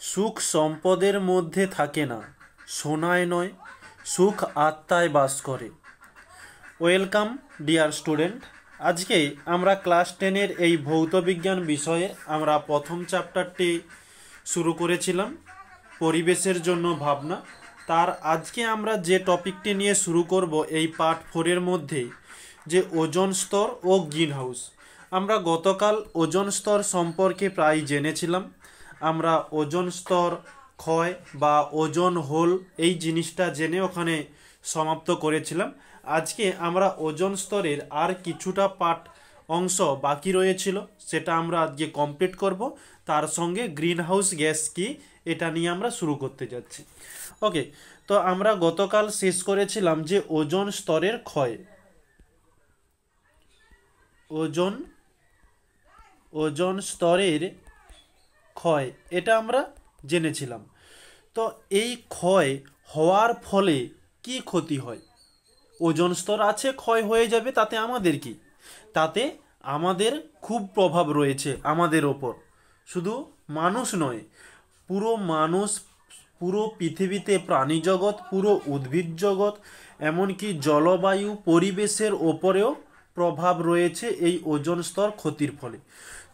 সুখ সম্পদের মধ্যে থাকে না, সোনায় নয়, সুখ আত্মায় বাস করে। Welcome dear student. আজকে আমরা ক্লাস 10-এর এই ভৌতবিজ্ঞান বিষয়ে আমরা প্রথম চ্যাপ্টারটি শুরু করেছিলাম, পরিবেশের জন্য ভাবনা। তার আজকে আমরা যে টপিকটি নিয়ে শুরু করব এই পার্ট 4-এর মধ্যে, যে ওজোন স্তর ও গ্রিন হাউস। আমরা গতকাল ওজোন স্তর সম্পর্কে প্রায় জেনেছিলাম। আমরা ওজোন স্তর ক্ষয় বা ওজোন হোল এই জিনিসটা জেনে ওখানে সমাপ্ত করেছিলাম। আজকে আমরা ওজোন স্তরের আর কিছুটা অংশ বাকি রয়েছিল, সেটা আমরা আজকে কমপ্লিট করব। তার সঙ্গে গ্রিন হাউস গ্যাস কি এটা নিয়ে আমরা শুরু করতে যাচ্ছি। ওকে, তো আমরা গতকাল শেষ করেছিলাম যে ওজোন স্তরের ক্ষয়, ওজোন স্তরের ক্ষয় এটা আমরা জেনেছিলাম। তো এই ক্ষয় হওয়ার ফলে কি ক্ষতি হয়? ওজোন স্তর আছে, ক্ষয় হয়ে যাবে, তাতে আমাদের কি? তাতে আমাদের খুব প্রভাব রয়েছে আমাদের ওপর। শুধু মানুষ নয়, পুরো পৃথিবীতে প্রাণী জগৎ, পুরো উদ্ভিদ জগৎ, এমনকি জলবায়ু পরিবেশের ওপরেও প্রভাব রয়েছে এই ওজোন স্তর ক্ষতির ফলে।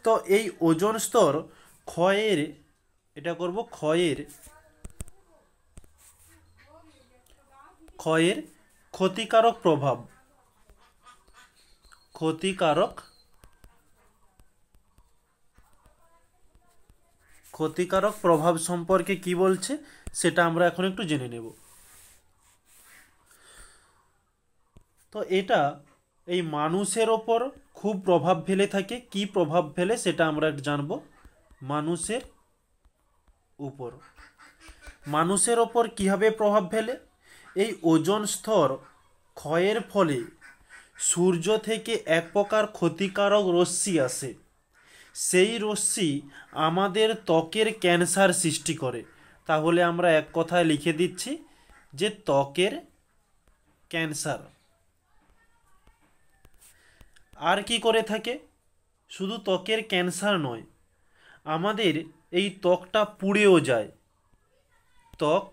তো এই ওজোন স্তর ক্ষয়ের ক্ষতিকারক প্রভাব সম্পর্কে কি বলছে সেটা আমরা এখন একটু জেনে নেব। তো এটা এই মানুষের ওপর খুব প্রভাব ফেলে থাকে। কি প্রভাব ফেলে সেটা আমরা জানব। মানুষের ওপর কিভাবে প্রভাব ফেলে? এই ওজোন স্তর ক্ষয়ের ফলে সূর্য থেকে এক প্রকার ক্ষতিকারক রশ্মি আসে। সেই রশ্মি আমাদের ত্বকের ক্যান্সার সৃষ্টি করে। তাহলে আমরা এক কথায় লিখে দিচ্ছি যে ত্বকের ক্যান্সার। আর কি করে থাকে? শুধু ত্বকের ক্যান্সার নয়, আমাদের এই ত্বকটা পুড়েও যায়। ত্বক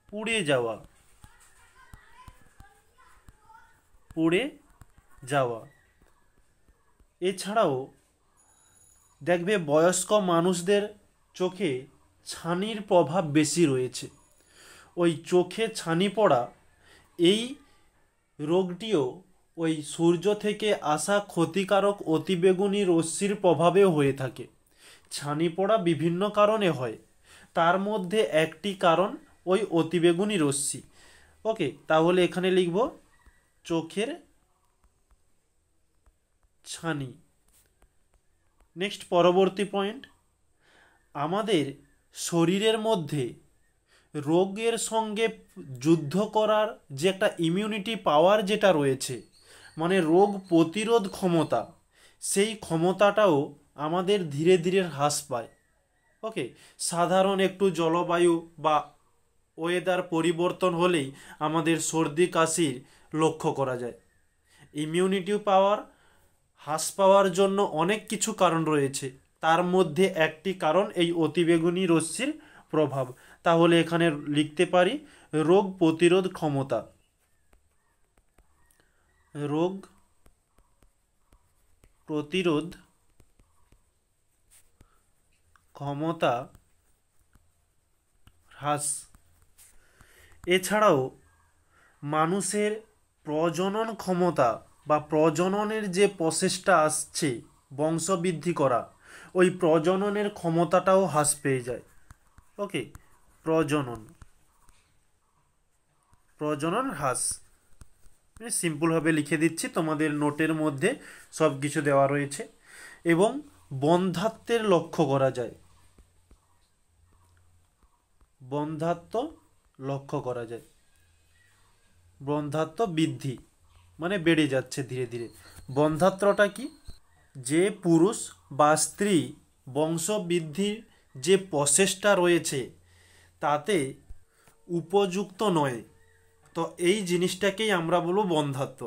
পুড়ে যাওয়া। এছাড়াও দেখবে বয়স্ক মানুষদের চোখে ছানির প্রভাব বেশি রয়েছে। ওই চোখে ছানি পড়া, এই রোগটিও ওই সূর্য থেকে আসা ক্ষতিকারক অতিবেগুনি রশ্মির প্রভাবেও হয়ে থাকে। ছানি পড়া বিভিন্ন কারণে হয়, তার মধ্যে একটি কারণ ওই অতিবেগুনি রশ্মি। ওকে, তাহলে এখানে লিখব চোখের ছানি। নেক্সট, পরবর্তী পয়েন্ট, আমাদের শরীরের মধ্যে রোগের সঙ্গে যুদ্ধ করার যে একটা ইমিউনিটি পাওয়ার যেটা রয়েছে, মানে রোগ প্রতিরোধ ক্ষমতা, সেই ক্ষমতাটাও আমাদের ধীরে ধীরে হ্রাস পায়। ওকে, সাধারণ একটু জলবায়ু বা ওয়েদার পরিবর্তন হলেই আমাদের সর্দি কাশির লক্ষ্য করা যায়। ইমিউনিটি পাওয়ার হ্রাস পাওয়ার জন্য অনেক কিছু কারণ রয়েছে, তার মধ্যে একটি কারণ এই অতিবেগুনি রশ্মির প্রভাব। তাহলে এখানে লিখতে পারি রোগ প্রতিরোধ ক্ষমতা হ্রাস। এছাড়াও মানুষের প্রজনন ক্ষমতা বা প্রজননের যে প্রসেসটা আসছে, বংশবৃদ্ধি করা, ওই প্রজননের ক্ষমতাটাও হ্রাস পেয়ে যায়। ওকে, প্রজনন হ্রাস, সিম্পলভাবে লিখে দিচ্ছি, তোমাদের নোটের মধ্যে সব কিছু দেওয়া রয়েছে। এবং বন্ধ্যাত্বের লক্ষ্য করা যায়, বন্ধ্যাত্ব বৃদ্ধি মানে বেড়ে যাচ্ছে ধীরে ধীরে। বন্ধ্যাত্বটা কি? যে পুরুষ বা স্ত্রী বংশবৃদ্ধির যে প্রসেসটা রয়েছে তাতে উপযুক্ত নয়, তো এই জিনিসটাকেই আমরা বলবো বন্ধ্যাত্ব।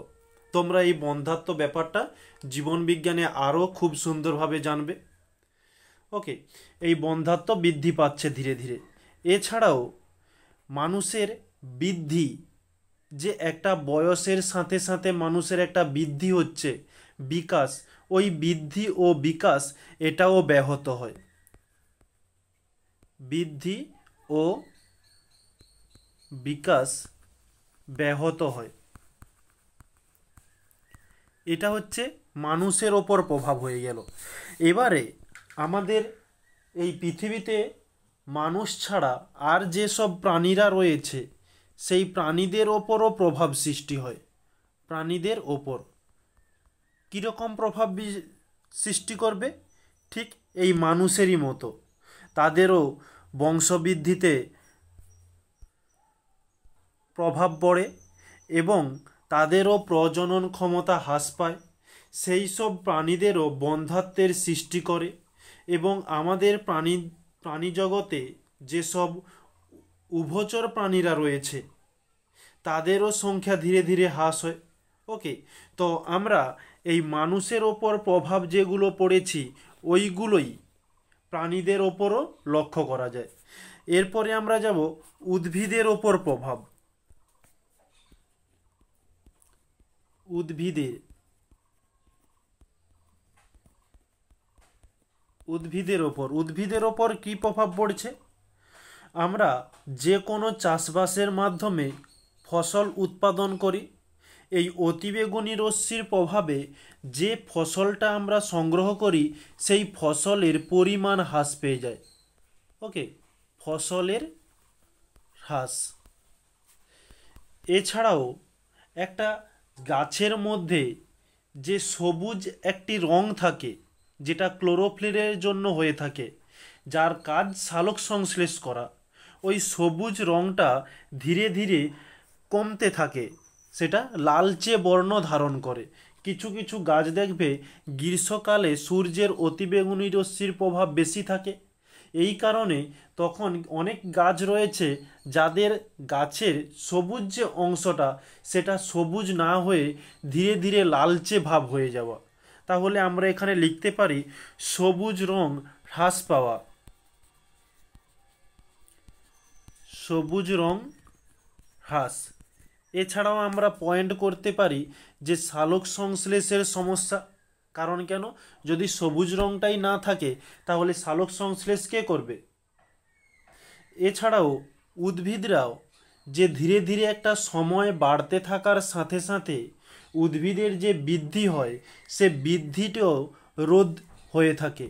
তোমরা এই বন্ধ্যাত্ব ব্যাপারটা জীবন বিজ্ঞানে আরও খুব সুন্দরভাবে জানবে। ওকে, এই বন্ধ্যাত্ব বৃদ্ধি পাচ্ছে ধীরে ধীরে। এছাড়াও মানুষের বৃদ্ধি, যে একটা বয়সের সাথে সাথে মানুষের একটা বৃদ্ধি হচ্ছে, বিকাশ, ওই বৃদ্ধি ও বিকাশ এটাও ব্যাহত হয়। বৃদ্ধি ও বিকাশ ব্যাহত হয়। এটা হচ্ছে মানুষের ওপর প্রভাব হয়ে গেল। এবারে আমাদের এই পৃথিবীতে মানুষ ছাড়া আর যেসব প্রাণীরা রয়েছে সেই প্রাণীদের ওপরও প্রভাব সৃষ্টি হয়। প্রাণীদের ওপর কীরকম প্রভাব সৃষ্টি করবে? ঠিক এই মানুষেরই মতো তাদেরও বংশবৃদ্ধিতে প্রভাব পড়ে এবং তাদেরও প্রজনন ক্ষমতা হ্রাস পায়। সেই সব প্রাণীদেরও বন্ধ্যাত্বের সৃষ্টি করে এবং আমাদের প্রাণীজগতে যেসব উভচর প্রাণীরা রয়েছে তাদেরও সংখ্যা ধীরে ধীরে হ্রাস হয়। ওকে, তো আমরা এই মানুষের ওপর প্রভাব যেগুলো পড়েছি ওইগুলোই প্রাণীদের ওপরও লক্ষ্য করা যায়। এরপরে আমরা যাব উদ্ভিদের ওপর প্রভাব। উদ্ভিদের ওপর কি প্রভাব পড়ছে? আমরা যে কোনো চাষবাসের মাধ্যমে ফসল উৎপাদন করি। এই অতিবেগুনি রশ্মির প্রভাবে যে ফসলটা আমরা সংগ্রহ করি সেই ফসলের পরিমাণ হ্রাস পেয়ে যায়। ওকে, ফসলের হ্রাস। এছাড়াও একটা গাছের মধ্যে যে সবুজ একটি রং থাকে যেটা ক্লোরোফিলের জন্য হয়ে থাকে, যার কাজ সালোক সংশ্লেষ করা, ওই সবুজ রংটা ধীরে ধীরে কমতে থাকে, সেটা লালচে বর্ণ ধারণ করে। কিছু কিছু গাছ দেখবে গ্রীষ্মকালে সূর্যের অতিবেগুনি রশ্মির প্রভাব বেশি থাকে। এই কারণে তখন অনেক গাছ রয়েছে যাদের গাছের সবুজ যে অংশটা সেটা সবুজ না হয়ে ধীরে ধীরে লালচে ভাব হয়ে যাওয়া। তাহলে আমরা এখানে লিখতে পারি সবুজ রং হ্রাস পাওয়া। সবুজ রং হ্রাস। এছাড়াও আমরা পয়েন্ট করতে পারি যে সালোক সংশ্লেষের সমস্যা। কারণ কেন? যদি সবুজ রংটাই না থাকে তাহলে সালোক সংশ্লেষ কে করবে? এছাড়াও উদ্ভিদরাও যে ধীরে ধীরে একটা সময় বাড়তে থাকার সাথে সাথে উদ্ভিদের যে বৃদ্ধি হয় সে বৃদ্ধিটাও রোধ হয়ে থাকে।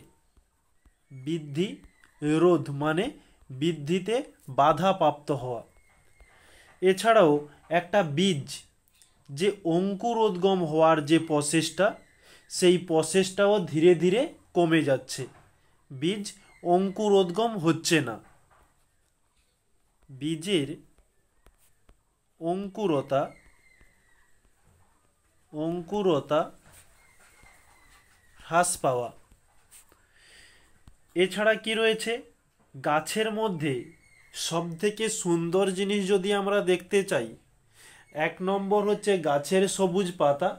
বৃদ্ধি রোধ মানে বৃদ্ধিতে বাধাপ্রাপ্ত হওয়া। এছাড়াও একটা বীজ যে অঙ্কুরোদ্গম হওয়ার যে প্রসেসটা সেই প্রসেসটাও ধীরে ধীরে কমে যাচ্ছে। বীজ অঙ্কুরোদ্গম হচ্ছে না। বীজের অঙ্কুরতা হ্রাস পাওয়া। এছাড়া কি রয়েছে? গাছের মধ্যে সবথেকে সুন্দর জিনিস যদি আমরা দেখতে চাই, 1 নম্বর হচ্ছে গাছের সবুজ পাতা,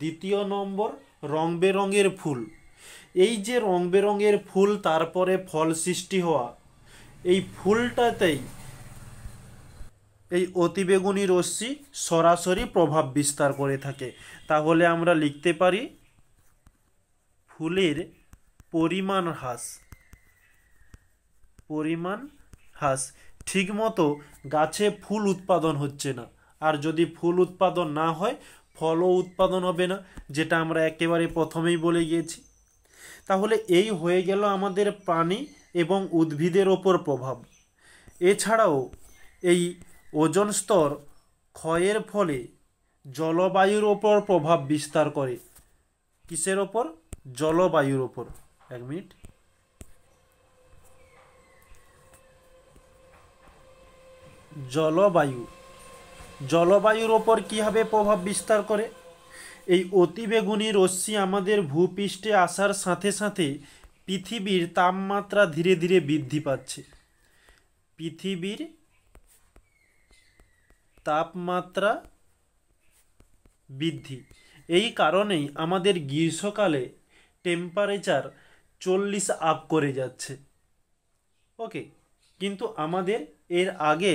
দ্বিতীয় নম্বর রং বেরঙের ফুল। এই যে রং বেরঙের ফুল তারপরে ফল সৃষ্টি হওয়া, এই ফুলটাতেই এই অতিবেগুনি রশ্মি সরাসরি প্রভাব বিস্তার করে থাকে। তাহলে আমরা লিখতে পারি ফুলের পরিমাণ হ্রাস। ঠিকমতো গাছে ফুল উৎপাদন হচ্ছে না, আর যদি ফুল উৎপাদন না হয় ফলও উৎপাদন হবে না, যেটা আমরা একেবারে প্রথমেই বলে গিয়েছি। তাহলে এই হয়ে গেল আমাদের প্রাণী এবং উদ্ভিদের ওপর প্রভাব। এছাড়াও এই ওজোন স্তর ক্ষয়ের ফলে জলবায়ুর ওপর প্রভাব বিস্তার করে। কিসের ওপর? জলবায়ুর ওপর। 1 মিনিট। জলবায়ুর ওপর কীভাবে প্রভাব বিস্তার করে? এই অতিবেগুনি রশ্মি আমাদের ভূপৃষ্ঠে আসার সাথে সাথে পৃথিবীর তাপমাত্রা ধীরে ধীরে বৃদ্ধি পাচ্ছে। পৃথিবীর তাপমাত্রা বৃদ্ধি। এই কারণেই আমাদের গ্রীষ্মকালে টেম্পারেচার 40 আপ করে যাচ্ছে। ওকে, কিন্তু আমাদের এর আগে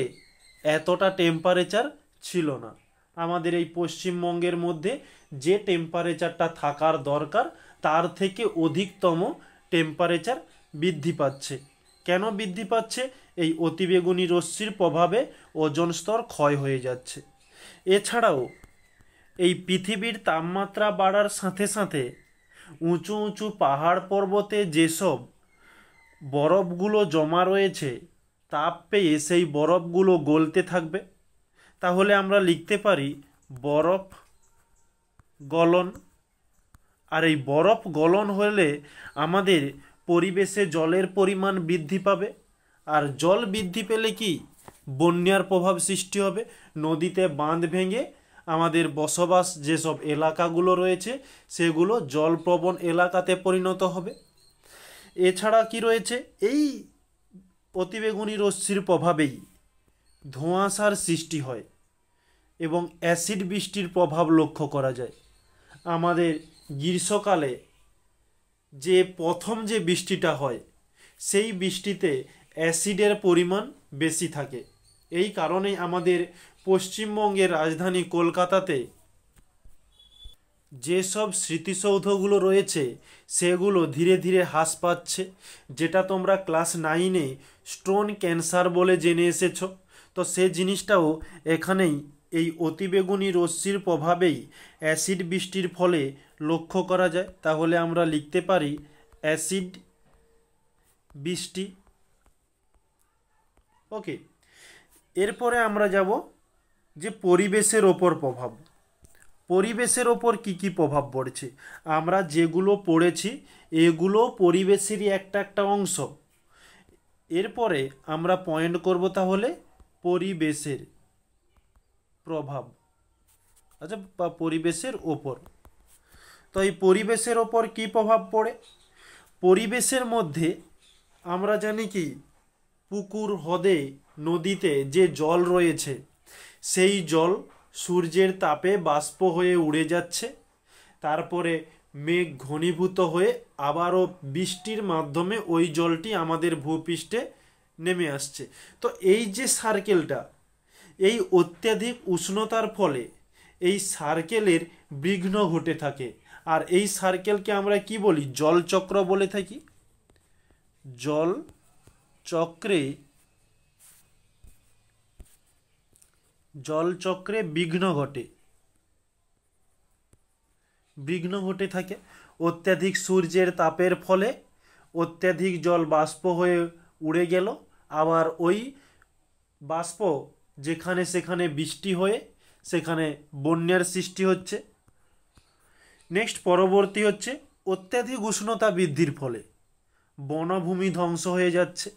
এতটা টেম্পারেচার ছিল না। আমাদের এই পশ্চিমবঙ্গের মধ্যে যে টেম্পারেচারটা থাকার দরকার তার থেকে অধিকতম টেম্পারেচার বৃদ্ধি পাচ্ছে। কেন বৃদ্ধি পাচ্ছে? এই অতিবেগুনি রশ্মির প্রভাবে ওজোন স্তর ক্ষয় হয়ে যাচ্ছে। এছাড়াও এই পৃথিবীর তাপমাত্রা বাড়ার সাথে সাথে উঁচু উঁচু পাহাড় পর্বতে যেসব বরফগুলো জমা রয়েছে, তাপ পেয়ে সেই বরফগুলো গলতে থাকবে। তাহলে আমরা লিখতে পারি বরফ গলন। আর এই বরফ গলন হলে আমাদের পরিবেশে জলের পরিমাণ বৃদ্ধি পাবে। আর জল বৃদ্ধি পেলে কি বন্যার প্রভাব সৃষ্টি হবে। নদীতে বাঁধ ভেঙে আমাদের বসবাস যেসব এলাকাগুলো রয়েছে সেগুলো জলপ্রবণ এলাকাতে পরিণত হবে। এছাড়া কি রয়েছে, এই অতিবেগুনি রশ্মির প্রভাবেই ধোঁয়াশার সৃষ্টি হয় এবং অ্যাসিড বৃষ্টির প্রভাব লক্ষ্য করা যায়। আমাদের গ্রীষ্মকালে যে প্রথম যে বৃষ্টিটা হয় সেই বৃষ্টিতে অ্যাসিডের পরিমাণ বেশি থাকে। এই কারণেই আমাদের পশ্চিমবঙ্গের রাজধানী কলকাতাতে যেসব স্মৃতিসৌধগুলো রয়েছে সেগুলো ধীরে ধীরে হ্রাস পাচ্ছে, যেটা তোমরা ক্লাস 9-এ স্টোন ক্যান্সার বলে জেনে এসেছো। তো সে জিনিসটাও এখানেই এই অতিবেগুনি রশ্মির প্রভাবেই অ্যাসিড বৃষ্টির ফলে লক্ষ্য করা যায়। তাহলে আমরা লিখতে পারি অ্যাসিড বৃষ্টি। ওকে, এরপরে আমরা যাব যে পরিবেশের ওপর প্রভাব। পরিবেশের ওপর কি কি প্রভাব পড়ছে, আমরা যেগুলো পড়েছি এগুলো পরিবেশেরই একটা একটা অংশ। এরপরে আমরা পয়েন্ট করব তাহলে পরিবেশের প্রভাব, আচ্ছা, বা পরিবেশের ওপর। তো এই পরিবেশের ওপর কি প্রভাব পড়ে? পরিবেশের মধ্যে আমরা জানি কি পুকুর, হ্রদে, নদীতে যে জল রয়েছে সেই জল সূর্যের তাপে বাষ্প হয়ে উড়ে যাচ্ছে, তারপরে মেঘ ঘনীভূত হয়ে আবারও বৃষ্টির মাধ্যমে ওই জলটি আমাদের ভূপৃষ্ঠে নেমে আসছে। তো এই যে সার্কেলটা, এই অত্যাধিক উষ্ণতার ফলে এই সার্কেলের বিঘ্ন ঘটে থাকে। আর এই সার্কেলকে আমরা কি বলি? জলচক্র বলে থাকি। জল চক্রে বিঘ্ন ঘটে থাকে। অত্যাধিক সূর্যের তাপের ফলে অত্যাধিক জল বাষ্প হয়ে উড়ে গেল, আবার ওই বাষ্প যেখানে সেখানে বৃষ্টি হয়ে সেখানে বন্যার সৃষ্টি হচ্ছে। নেক্সট পরবর্তী হচ্ছে অত্যাধিক উষ্ণতা বৃদ্ধির ফলে বনভূমি ধ্বংস হয়ে যাচ্ছে।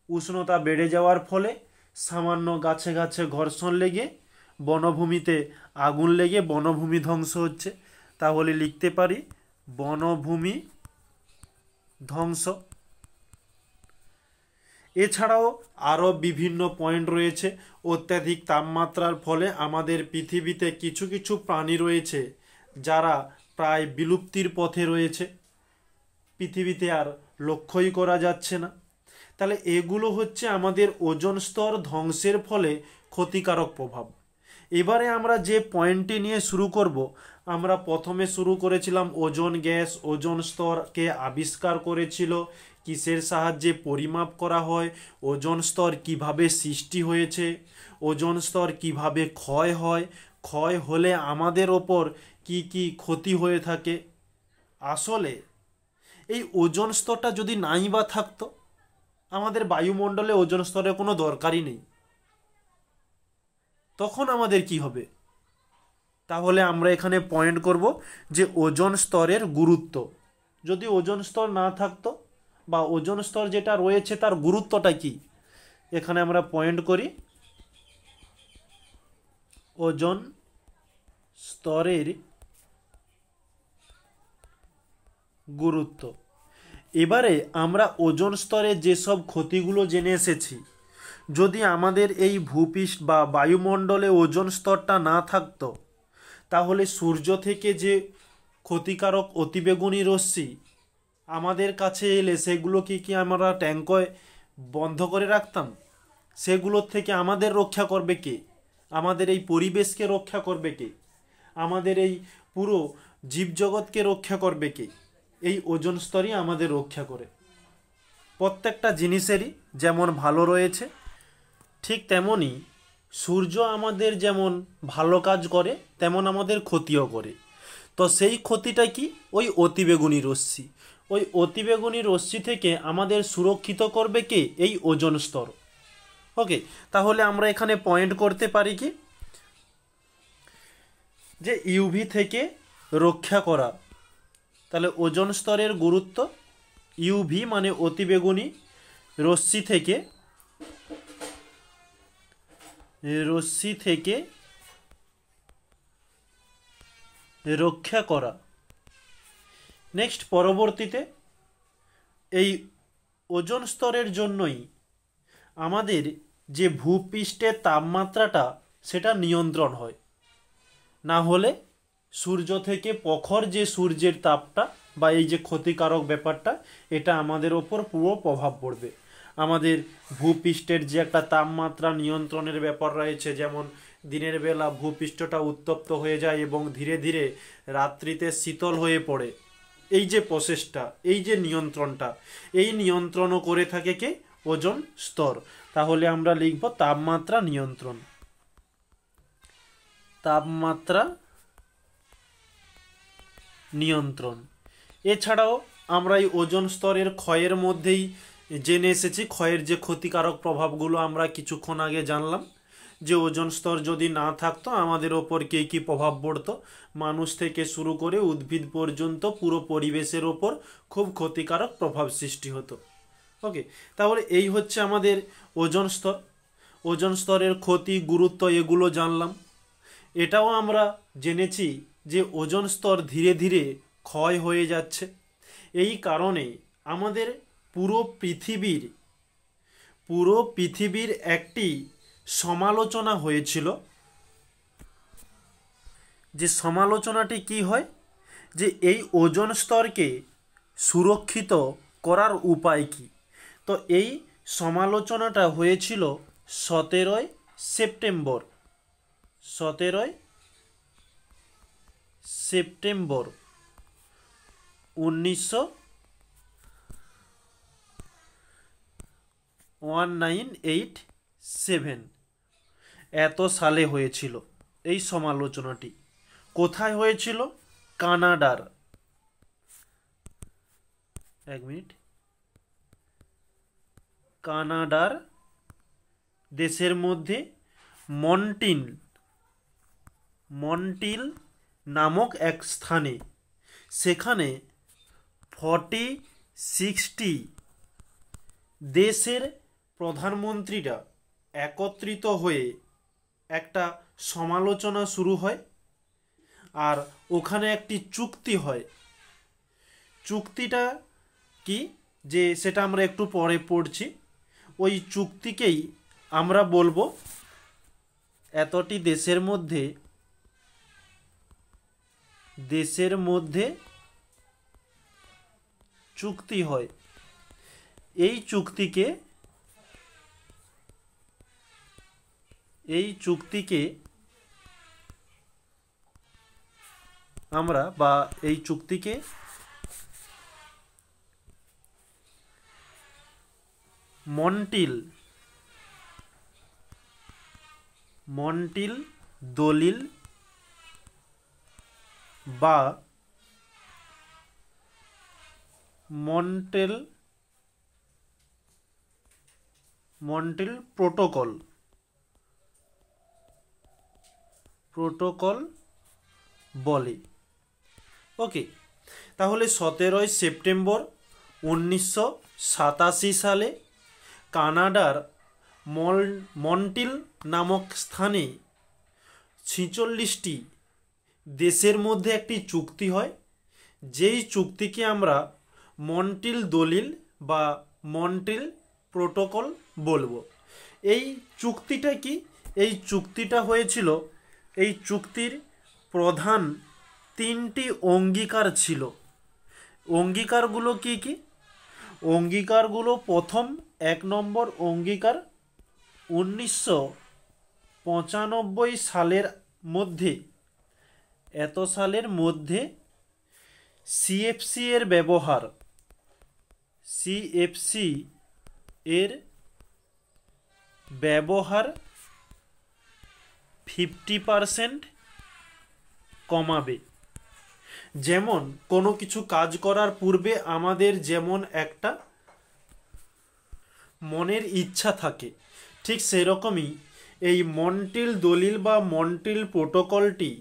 উষ্ণতা বেড়ে যাওয়ার ফলে সামান্য গাছে গাছে ঘর্ষণ লেগে বনভূমিতে আগুন লেগে বনভূমি ধ্বংস হচ্ছে। তাহলে লিখতে পারি বনভূমি ধ্বংস। এছাড়াও আরও বিভিন্ন পয়েন্ট রয়েছে। অত্যাধিক তাপমাত্রার ফলে আমাদের পৃথিবীতে কিছু কিছু প্রাণী রয়েছে যারা প্রায় বিলুপ্তির পথে রয়েছে, পৃথিবীতে আর লক্ষ্যই করা যাচ্ছে না। তাহলে এগুলো হচ্ছে আমাদের ওজোন স্তর ধ্বংসের ফলে ক্ষতিকারক প্রভাব। এবারে আমরা যে পয়েন্টটি নিয়ে শুরু করব, আমরা প্রথমে শুরু করেছিলাম ওজোন গ্যাস। ওজোন স্তরকে আবিষ্কার করেছিল, কিসের সাহায্যে পরিমাপ করা হয়, ওজোন স্তর কিভাবে সৃষ্টি হয়েছে, ওজোন স্তর কিভাবে ক্ষয় হয়, ক্ষয় হলে আমাদের ওপর কি কি ক্ষতি হয়ে থাকে। আসলে এই ওজোন স্তরটা যদি নাই বা থাকতো, আমাদের বায়ুমণ্ডলে ওজোন স্তরের কোনো দরকারই নেই, তখন আমাদের কি হবে? তাহলে আমরা এখানে পয়েন্ট করব যে ওজোন স্তরের গুরুত্ব। যদি ওজোন স্তর না থাকতো বা ওজোন স্তর যেটা রয়েছে তার গুরুত্বটা কি, এখানে আমরা পয়েন্ট করি ওজোন স্তরের গুরুত্ব। এবারে আমরা ওজোন স্তরের যেসব ক্ষতিগুলো জেনে এসেছি, যদি আমাদের এই ভূপৃষ্ঠ বা বায়ুমণ্ডলে ওজোন স্তরটা না থাকতো, তাহলে সূর্য থেকে যে ক্ষতিকারক অতিবেগুনি রশ্মি আমাদের কাছে এলে সেগুলোকে কি আমরা ট্যাঙ্কয় বন্ধ করে রাখতাম? সেগুলোর থেকে আমাদের রক্ষা করবে কে? আমাদের এই পরিবেশকে রক্ষা করবে কে? আমাদের এই পুরো জীবজগৎকে রক্ষা করবে কে? এই ওজোন স্তরই আমাদের রক্ষা করে। প্রত্যেকটা জিনিসেরই যেমন ভালো রয়েছে, ঠিক তেমনই সূর্য আমাদের যেমন ভালো কাজ করে তেমন আমাদের ক্ষতিও করে। তো সেই ক্ষতিটা কি? ওই অতিবেগুনি রশ্মি। ওই অতিবেগুনি রশ্মি থেকে আমাদের সুরক্ষিত করবে কে? এই ওজোন স্তর। ওকে, তাহলে আমরা এখানে পয়েন্ট করতে পারি কি যে ইউভি থেকে রক্ষা করা। তাহলে ওজোন স্তরের গুরুত্ব, ইউভি মানে অতিবেগুনি রশ্মি থেকে রক্ষা করা। নেক্সট, পরবর্তীতে এই ওজোন স্তরের জন্যই আমাদের যে ভূপৃষ্ঠের তাপমাত্রাটা সেটা নিয়ন্ত্রণ হয়। না হলে সূর্য থেকে প্রখর যে সূর্যের তাপটা বা এই যে ক্ষতিকারক ব্যাপারটা, এটা আমাদের ওপর পুরো প্রভাব পড়বে। আমাদের ভূপৃষ্ঠের যে একটা তাপমাত্রা নিয়ন্ত্রণের ব্যাপার রয়েছে, যেমন দিনের বেলা ভূপৃষ্ঠটা উত্তপ্ত হয়ে যায় এবং ধীরে ধীরে রাত্রিতে শীতল হয়ে পড়ে, এই যে প্রসেসটা, এই যে নিয়ন্ত্রণটা, এই নিয়ন্ত্রণও করে থাকে কে? ওজোন স্তর। তাহলে আমরা লিখব তাপমাত্রা নিয়ন্ত্রণ। তাপমাত্রা নিয়ন্ত্রণ। এছাড়াও আমরা এই ওজোন স্তরের ক্ষয়ের মধ্যেই জেনে এসেছি, ক্ষয়ের যে ক্ষতিকারক প্রভাবগুলো আমরা কিছুক্ষণ আগে জানলাম, যে ওজোন স্তর যদি না থাকতো আমাদের ওপর কী কী প্রভাব পড়তো। মানুষ থেকে শুরু করে উদ্ভিদ পর্যন্ত পুরো পরিবেশের ওপর খুব ক্ষতিকারক প্রভাব সৃষ্টি হতো। ওকে, তাহলে এই হচ্ছে আমাদের ওজোন স্তর। ওজোন স্তরের ক্ষতি, গুরুত্ব এগুলো জানলাম। এটাও আমরা জেনেছি যে ওজোন স্তর ধীরে ধীরে ক্ষয় হয়ে যাচ্ছে। এই কারণে আমাদের পুরো পৃথিবীর একটি সমালোচনা হয়েছিল। যে সমালোচনাটি কি হয়, যে এই ওজোন স্তরকে সুরক্ষিত করার উপায় কি। তো এই সমালোচনাটা হয়েছিল 17 সেপ্টেম্বর 1987 এত সালে হয়েছিল এই সমালোচনাটি। কোথায় হয়েছিল? কানাডার, কানাডার দেশের মধ্যে মন্টিল নামক এক স্থানে। সেখানে 60 দেশের প্রধানমন্ত্রীরা একত্রিত হয়ে একটা সমালোচনা শুরু হয়, আর ওখানে একটি চুক্তি হয়। চুক্তিটা কি, যে সেটা আমরা একটু পরে পড়ছি। ওই চুক্তিকেই আমরা বলবো এতটি দেশের মধ্যে চুক্তি হয়। এই চুক্তিকে আমরা এই চুক্তিকে মন্টিল দলিল বা মন্টিল প্রোটোকল বলে। ওকে, তাহলে 17 সেপ্টেম্বর 1987 সালে কানাডার মন্টিল নামক স্থানে 46টি দেশের মধ্যে একটি চুক্তি হয়, যেই চুক্তিকে আমরা মন্টিল দলিল বা মন্টিল প্রোটোকল বলবো। এই চুক্তিটা কি? এই চুক্তিটা হয়েছিল, এই চুক্তির প্রধান 3টি অঙ্গীকার ছিল। অঙ্গীকারগুলো কি কি? অঙ্গীকারগুলো প্রথম 1 নম্বর অঙ্গীকার 1995 সালের মধ্যে, এত সালের মধ্যে সিএফসি এর ব্যবহার, সিএফসি এর ব্যবহার 50% কমাবে। যেমন কোনো কিছু কাজ করার পূর্বে আমাদের যেমন একটা মনের ইচ্ছা থাকে, ঠিক সেরকমই এই মন্ট্রিল দলিল বা মন্ট্রিল প্রোটোকলটি,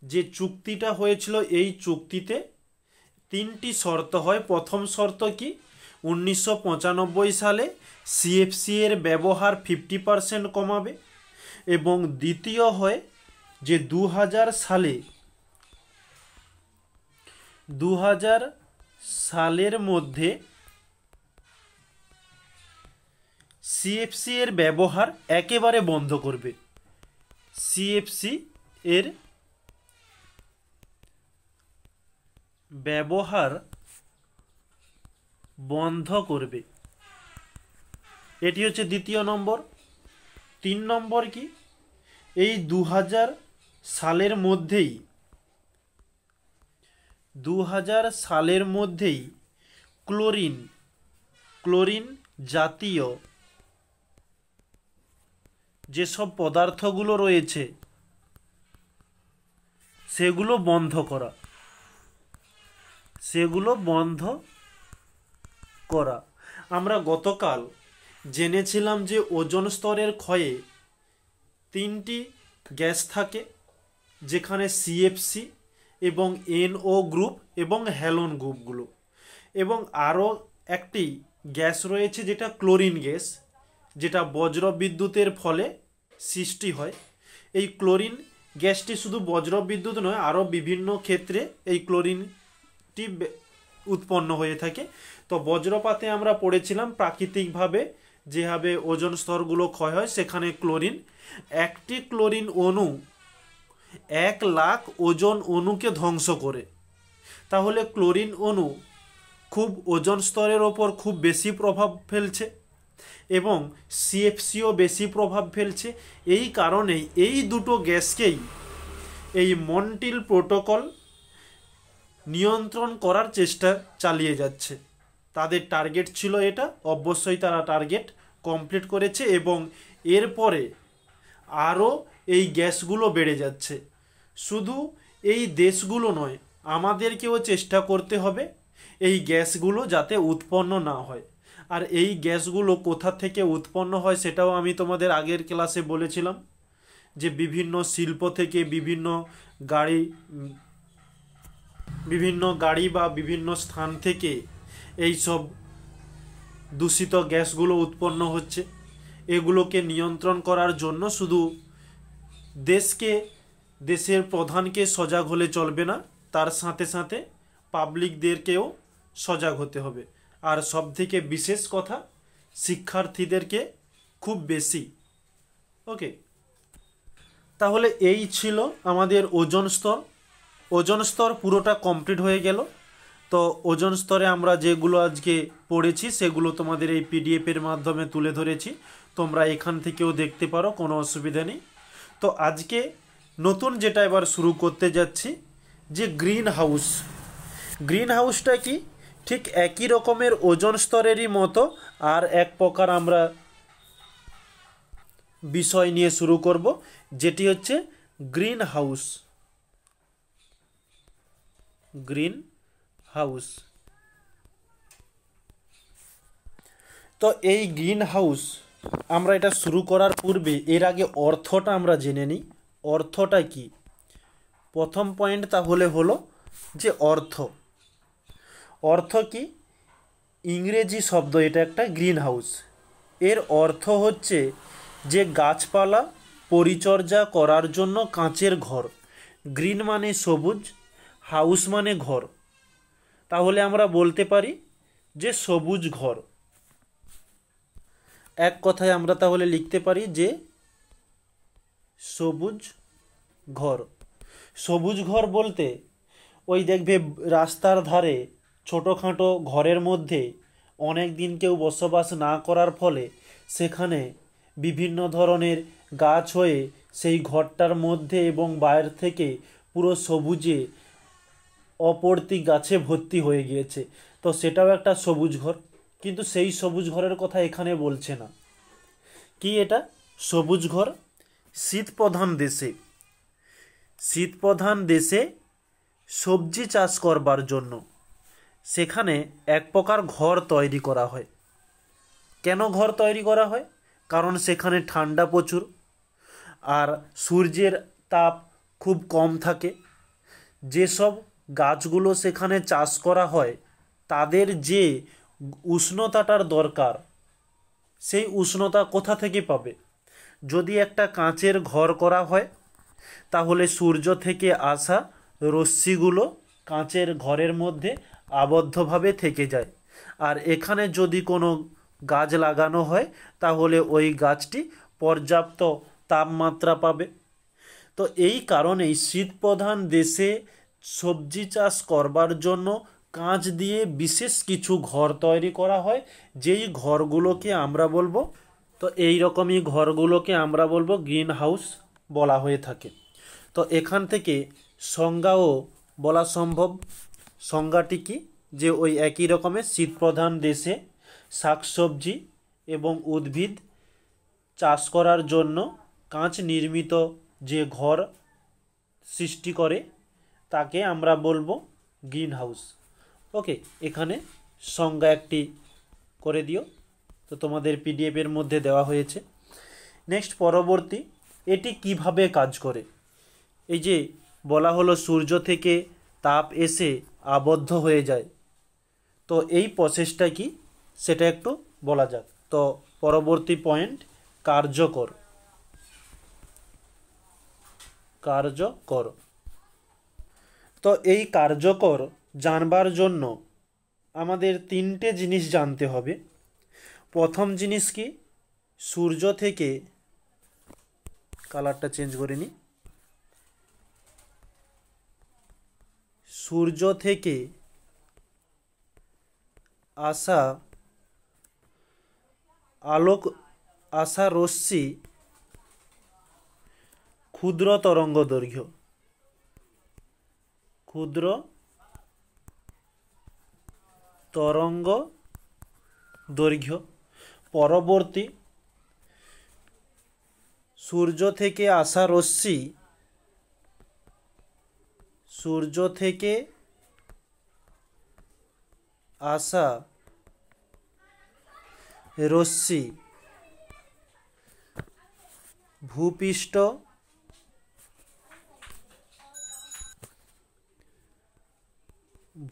যে চুক্তিটা হয়েছিল, এই চুক্তিতে 3টি শর্ত হয়। প্রথম শর্ত কি? 1995 সালে সিএফসি এর ব্যবহার 50% কমাবে, এবং দ্বিতীয় হয় যে 2000 সালের মধ্যে সিএফসি এর ব্যবহার একেবারে বন্ধ করবে। সিএফসি এর ব্যবহার বন্ধ করবে, এটি হচ্ছে দ্বিতীয় নম্বর। 3 নম্বর কি? এই 2000 সালের মধ্যেই ক্লোরিন জাতীয় যেসব পদার্থগুলো রয়েছে সেগুলো বন্ধ করা। আমরা গতকাল জেনেছিলাম যে ওজোন স্তরের ক্ষয়ে 3টি গ্যাস থাকে, যেখানে সিএফসি এবং এনও গ্রুপ এবং হ্যালোন গ্রুপগুলো, এবং আরও একটি গ্যাস রয়েছে যেটা ক্লোরিন গ্যাস, যেটা বজ্র বিদ্যুতের ফলে সৃষ্টি হয়। এই ক্লোরিন গ্যাসটি শুধু বজ্র বিদ্যুৎ নয়, আরও বিভিন্ন ক্ষেত্রে এই ক্লোরিনটি উৎপন্ন হয়ে থাকে। তো বজ্রপাতে আমরা পড়েছিলাম প্রাকৃতিকভাবে যেভাবে ওজোন স্তরগুলো ক্ষয় হয়, সেখানে একটি ক্লোরিন অণু 1 লাখ ওজোন অণুকে ধ্বংস করে। তাহলে ক্লোরিন অণু খুব ওজোন স্তরের ওপর খুব বেশি প্রভাব ফেলছে, এবং সিএফসিও বেশি প্রভাব ফেলছে। এই কারণেই এই দুটো গ্যাসকেই এই মন্ট্রিল প্রোটোকল নিয়ন্ত্রণ করার চেষ্টা চালিয়ে যাচ্ছে। তাদের টার্গেট ছিল এটা, অবশ্যই তারা টার্গেট কমপ্লিট করেছে, এবং এরপরে আরও এই গ্যাসগুলো বেড়ে যাচ্ছে। শুধু এই দেশগুলো নয়, আমাদেরকেও চেষ্টা করতে হবে এই গ্যাসগুলো যাতে উৎপন্ন না হয়। আর এই গ্যাসগুলো কোথা থেকে উৎপন্ন হয় সেটাও আমি তোমাদের আগের ক্লাসে বলেছিলাম, যে বিভিন্ন শিল্প থেকে, বিভিন্ন গাড়ি বা বিভিন্ন স্থান থেকে এই সব দূষিত গ্যাসগুলো উৎপন্ন হচ্ছে। এগুলোকে নিয়ন্ত্রণ করার জন্য শুধু দেশের প্রধানকে সজাগ হলে চলবে না, তার সাথে সাথে পাবলিকদেরকেও সজাগ হতে হবে। আর সবথেকে বিশেষ কথা, শিক্ষার্থীদেরকে খুব বেশি। ওকে, তাহলে এই ছিল আমাদের ওজোন স্তর পুরোটা কমপ্লিট হয়ে গেল। তো ওজোন স্তরে আমরা যেগুলো আজকে পড়েছি সেগুলো তোমাদের এই পিডিএফের মাধ্যমে তুলে ধরেছি, তোমরা এখান থেকেও দেখতে পারো, কোনো অসুবিধা নেই। তো আজকে নতুন যেটা এবার শুরু করতে যাচ্ছি, যে গ্রিন হাউসটা কি? ঠিক একই রকমের ওজোন স্তরেরই মতো আর এক প্রকার আমরা বিষয় নিয়ে শুরু করব, যেটি হচ্ছে গ্রিন হাউস। তো এই গ্রিন হাউস আমরা এটা শুরু করার পূর্বে এর আগে অর্থটা আমরা জেনে নিই। অর্থটা কি? প্রথম পয়েন্ট তাহলে হলো যে অর্থ কি? ইংরেজি শব্দ এটা একটা, গ্রিন হাউস। এর অর্থ হচ্ছে যে গাছপালা পরিচর্যা করার জন্য কাঁচের ঘর। গ্রিন মানে সবুজ, হাউস মানে ঘর। তাহলে আমরা বলতে পারি যে সবুজ ঘর। এক কথায় আমরা তাহলে লিখতে পারি যে সবুজ ঘর বলতে ওই দেখবে রাস্তার ধারে ছোটোখাটো ঘরের মধ্যে অনেক দিন কেউ বসবাস না করার ফলে সেখানে বিভিন্ন ধরনের গাছ হয়ে সেই ঘরটার মধ্যে এবং বাইরে থেকে পুরো সবুজে অপরতি গাছে ভর্তি হয়ে গিয়েছে। তো সেটাও একটা সবুজ ঘর, কিন্তু সেই সবুজ ঘরের কথা এখানে বলছে না। কি এটা? সবুজ ঘর শীতপ্রধান দেশে সবজি চাষ করবার জন্য সেখানে এক প্রকার ঘর তৈরি করা হয়। কেন ঘর তৈরি করা হয়? কারণ সেখানে ঠান্ডা প্রচুর, আর সূর্যের তাপ খুব কম থাকে। যেসব গাছগুলো সেখানে চাষ করা হয় তাদের যে উষ্ণতাটার দরকার, সেই উষ্ণতা কোথা থেকে পাবে? যদি একটা কাঁচের ঘর করা হয় তাহলে সূর্য থেকে আসা রশ্মিগুলো কাঁচের ঘরের মধ্যে আবদ্ধভাবে থেকে যায়। আর এখানে যদি কোনো গাছ লাগানো হয় তাহলে ওই গাছটি পর্যাপ্ত তাপমাত্রা পাবে। তো এই কারণেই শীতপ্রধান দেশে সবজি চাষ করবার জন্য কাঁচ দিয়ে বিশেষ কিছু ঘর তৈরি করা হয়, যেই ঘরগুলোকে আমরা বলবো, তো এই রকমই ঘরগুলোকে আমরা বলবো গ্রিন হাউস বলা হয়ে থাকে। তো এখান থেকে সংজ্ঞাও বলা সম্ভব। সংজ্ঞাটি কি? যে ওই একই রকমের শীতপ্রধান দেশে শাকসবজি এবং উদ্ভিদ চাষ করার জন্য কাঁচ নির্মিত যে ঘর সৃষ্টি করে তাকে আমরা বলবো গ্রিন হাউস। ওকে, এখানে সংজ্ঞা একটি করে দিও, তো তোমাদের পিডিএফের মধ্যে দেওয়া হয়েছে। নেক্সট পরবর্তী, এটি কিভাবে কাজ করে? এই যে বলা হলো সূর্য থেকে তাপ এসে আবদ্ধ হয়ে যায়, তো এই প্রসেসটা কি সেটা একটু বলা যাক। তো পরবর্তী পয়েন্ট, কার্যকর। তো এই কার্যকর জানবার জন্য আমাদের তিনটে জিনিস জানতে হবে। প্রথম জিনিস কি? সূর্য থেকে, কালারটা চেঞ্জ করে নিই, সূর্য থেকে আসা রশ্মি ক্ষুদ্র তরঙ্গ দৈর্ঘ্য। পরবর্তী, সূর্য থেকে আসা রশ্মি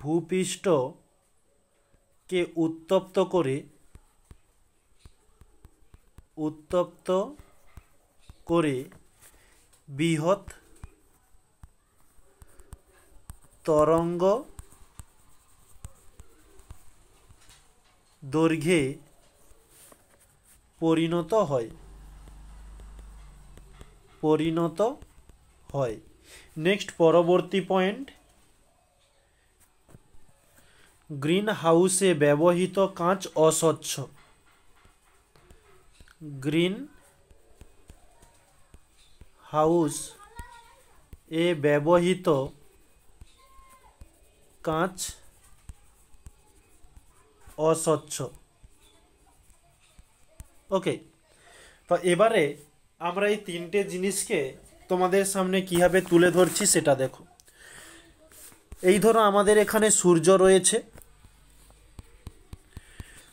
ভূপৃষ্ঠকে উত্তপ্ত করে বৃহৎ তরঙ্গ দৈর্ঘ্যে পরিণত হয়। নেক্সট পরবর্তী পয়েন্ট, গ্রিন হাউসে ব্যবহৃত কাঁচ অস্বচ্ছ। গ্রিন হাউস এ ব্যবহৃত কাঁচ অস্বচ্ছ। ওকে, তো এবারে আমরা এই তিনটে জিনিসকে তোমাদের সামনে কিভাবে তুলে ধরছি সেটা দেখো। এই ধরো আমাদের এখানে সূর্য রয়েছে,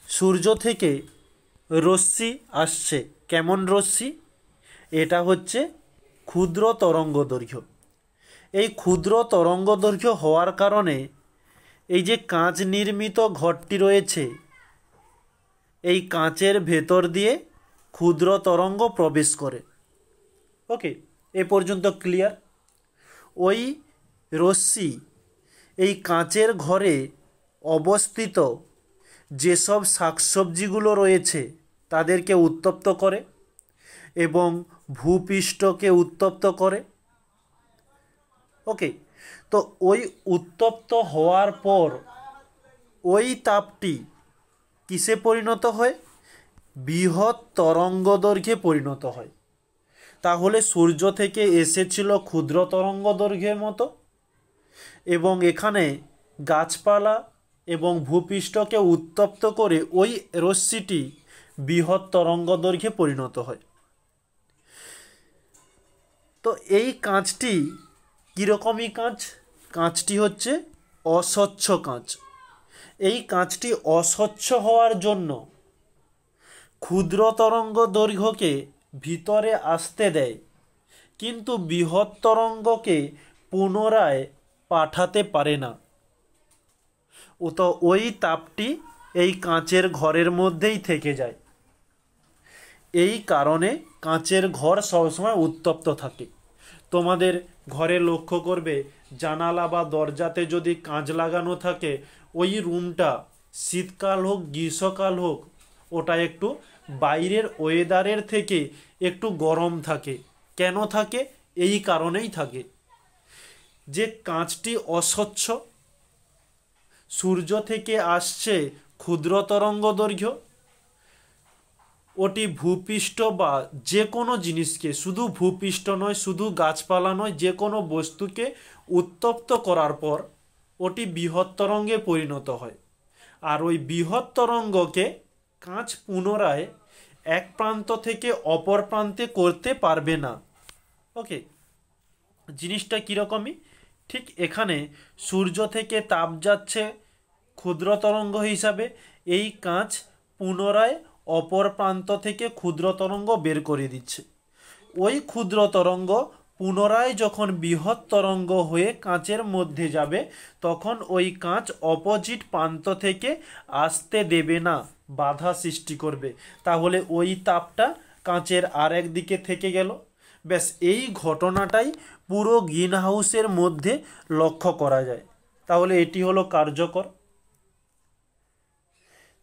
সূর্য থেকে রশ্মি আসছে। কেমন রশ্মি? এটা হচ্ছে ক্ষুদ্র তরঙ্গ দৈর্ঘ্য। এই ক্ষুদ্র তরঙ্গ দৈর্ঘ্য হওয়ার কারণে এই যে কাঁচ নির্মিত ঘরটি রয়েছে, এই কাঁচের ভেতর দিয়ে ক্ষুদ্র তরঙ্গ প্রবেশ করে। ওকে, এ পর্যন্ত ক্লিয়ার? ওই রশ্মি এই কাঁচের ঘরে অবস্থিত যেসব শাকসবজিগুলো রয়েছে তাদেরকে উত্তপ্ত করে এবং ভূপৃষ্ঠকে উত্তপ্ত করে। ওকে, তো ওই উত্তপ্ত হওয়ার পর ওই তাপটি কিসে পরিণত হয়? বৃহৎ তরঙ্গ দৈর্ঘ্যে পরিণত হয়। তাহলে সূর্য থেকে এসেছিল ক্ষুদ্র তরঙ্গ দৈর্ঘ্যের মতো, এবং এখানে গাছপালা এবং ভূপৃষ্ঠকে উত্তপ্ত করে ওই রশ্মিটি বৃহৎ তরঙ্গ দৈর্ঘ্যে পরিণত হয়। তো এই কাঁচটি কীরকমই কাঁচ? কাঁচটি হচ্ছে অস্বচ্ছ কাঁচ। এই কাঁচটি অস্বচ্ছ হওয়ার জন্য ক্ষুদ্র তরঙ্গ দৈর্ঘ্যকে ভিতরে আসতে দেয়, কিন্তু বৃহৎ তরঙ্গকে পুনরায় পাঠাতে পারে না। তো ওই তাপটি এই কাঁচের ঘরের মধ্যেই থেকে যায়। এই কারণে কাঁচের ঘর সবসময় উত্তপ্ত থাকে। তোমাদের ঘরে লক্ষ্য করবে, জানালা বা দরজাতে যদি কাঁচ লাগানো থাকে, ওই রুমটা শীতকাল হোক গ্রীষ্মকাল হোক, ওটা একটু বাইরের ওয়েদারের থেকে একটু গরম থাকে। কেন থাকে? এই কারণেই থাকে যে কাঁচটি অস্বচ্ছ, সূর্য থেকে আসছে ক্ষুদ্র তরঙ্গ দৈর্ঘ্য, ওটি ভূপৃষ্ঠ বা যে কোনো জিনিসকে, শুধু ভূপৃষ্ঠ নয়, শুধু গাছপালা নয়, যে কোনো বস্তুকে উত্তপ্ত করার পর ওটি বৃহৎ তরঙ্গে পরিণত হয়। আর ওই বৃহৎ তরঙ্গকে কাঁচ পুনরায় এক প্রান্ত থেকে অপর প্রান্তে করতে পারবে না। ওকে, জিনিসটা কীরকমই, ঠিক এখানে সূর্য থেকে তাপ যাচ্ছে ক্ষুদ্র তরঙ্গ হিসাবে, এই কাঁচ পুনরায় অপর প্রান্ত থেকে ক্ষুদ্র তরঙ্গ বের করে দিচ্ছে। ওই ক্ষুদ্র তরঙ্গ পুনরায় যখন বৃহৎ তরঙ্গ হয়ে কাঁচের মধ্যে যাবে, তখন ওই কাঁচ অপোজিট প্রান্ত থেকে আসতে দেবে না, বাধা সৃষ্টি করবে। তাহলে ওই তাপটা কাঁচের আর এক দিকে থেকে গেল। ব্যাস, এই ঘটনাটাই পুরো গ্রিন হাউসের মধ্যে লক্ষ্য করা যায়। তাহলে এটি হলো কার্যকর।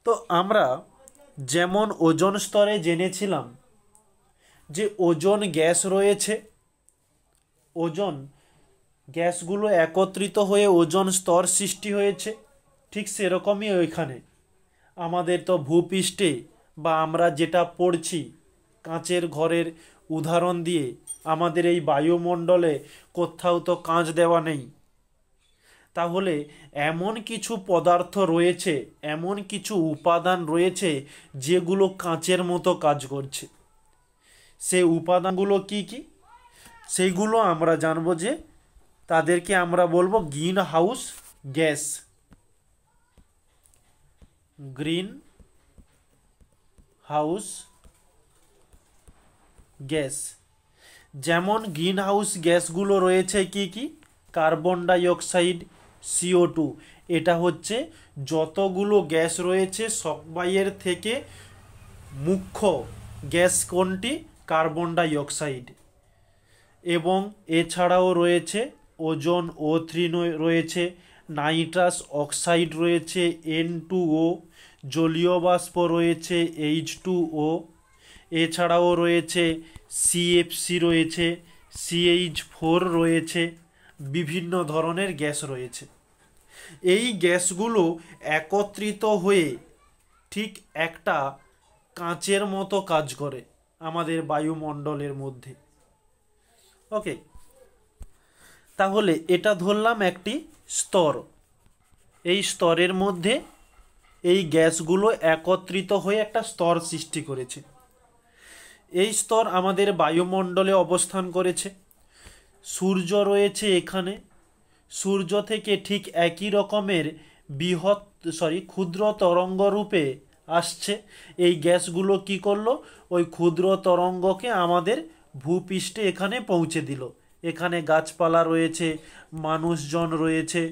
তো আমরা যেমন ওজোন স্তরে জেনেছিলাম যে ওজোন গ্যাস রয়েছে, ওজোন গ্যাসগুলো একত্রিত হয়ে ওজোন স্তর সৃষ্টি হয়েছে, ঠিক সেরকমই ওইখানে আমাদের তো ভূপৃষ্ঠে বা আমরা যেটা পড়ছি কাঁচের ঘরের উদাহরণ দিয়ে, আমাদের এই বায়ুমণ্ডলে কোথাও তো কাঁচ দেওয়া নেই। তাহলে এমন কিছু পদার্থ রয়েছে, এমন কিছু উপাদান রয়েছে যেগুলো কাঁচের মতো কাজ করছে। সেই উপাদানগুলো কি কি সেইগুলো আমরা জানবো, যে তাদেরকে আমরা বলবো green house gas. Green house gas, যেমন গ্রিন হাউস গ্যাসগুলো রয়েছে কি কি? Carbon die oxide, CO2। এটা হচ্ছে যতগুলো গ্যাস রয়েছে সবাইয়ের থেকে মুখ্য গ্যাস কোনটি? Carbon die oxide. এবং এছাড়াও রয়েছে ওজোন O3 রয়েছে, নাইট্রাস অক্সাইড রয়েছে N2O, জলীয় বাষ্প রয়েছে H2O, এছাড়াও রয়েছে CFC রয়েছে, CH4 রয়েছে, বিভিন্ন ধরনের গ্যাস রয়েছে। এই গ্যাসগুলো একত্রিত হয়ে ঠিক একটা কাঁচের মতো কাজ করে আমাদের বায়ুমণ্ডলের মধ্যে। ওকে, তাহলে এটা ধরলাম একটি স্তর। এই স্তরের মধ্যে এই গ্যাসগুলো একত্রিত হয়ে একটা স্তর সৃষ্টি করেছে। এই স্তর আমাদের বায়ুমণ্ডলে অবস্থান করেছে। সূর্য রয়েছে এখানে, সূর্য থেকে ঠিক একই রকমের ক্ষুদ্র তরঙ্গ রূপে আসছে। এই গ্যাসগুলো কি করলো? ওই ক্ষুদ্র তরঙ্গকে আমাদের ভূপৃষ্ঠে এখানে পৌঁছে দিল। এখানে গাছপালা রয়েছে, মানুষজন রয়েছে,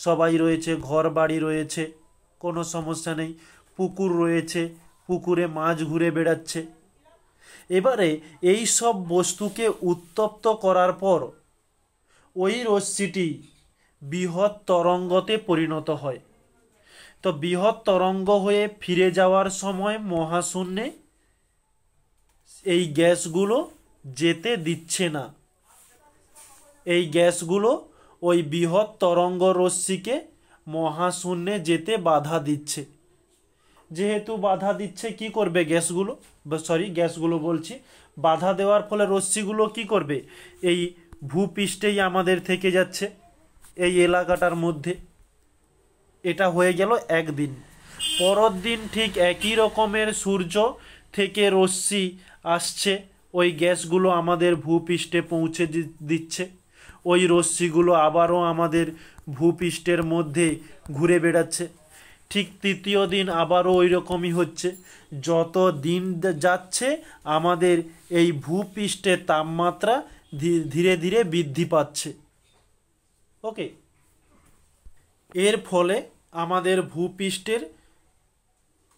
সবাই রয়েছে, ঘর বাড়ি রয়েছে, কোনো সমস্যা নেই। পুকুর রয়েছে, পুকুরে মাছ ঘুরে বেড়াচ্ছে। এবারে এই সব বস্তুকে উত্তপ্ত করার পর ওই রশ্মিটি বৃহৎ তরঙ্গতে পরিণত হয়। তো বৃহৎ তরঙ্গ হয়ে ফিরে যাওয়ার সময় মহাশূন্যে এই গ্যাসগুলো যেতে দিচ্ছে না। এই গ্যাসগুলো ওই বৃহৎ তরঙ্গ রশ্মিকে মহাশূন্যে যেতে বাধা দিচ্ছে। যেহেতু বাধা দিচ্ছে কি করবে গ্যাসগুলো বলছি, বাধা দেওয়ার ফলে রশ্মিগুলো কি করবে, এই ভূপৃষ্ঠেই আমাদের থেকে যাচ্ছে এই এলাকাটার মধ্যে। এটা হয়ে গেল একদিন। পরের দিন ঠিক একই রকমের সূর্য থেকে রশ্মি আসছে, ওই গ্যাসগুলো আমাদের ভূপৃষ্ঠে পৌঁছে দিচ্ছে। ওই রশ্মিগুলো আবারও আমাদের ভূপৃষ্ঠের মধ্যে ঘুরে বেড়াচ্ছে। ঠিক তৃতীয় দিন আবারও ওই রকমই হচ্ছে। যত দিন যাচ্ছে আমাদের এই ভূপৃষ্ঠের তাপমাত্রা ধীরে ধীরে বৃদ্ধি পাচ্ছে। ওকে, এর ফলে আমাদের ভূপৃষ্ঠের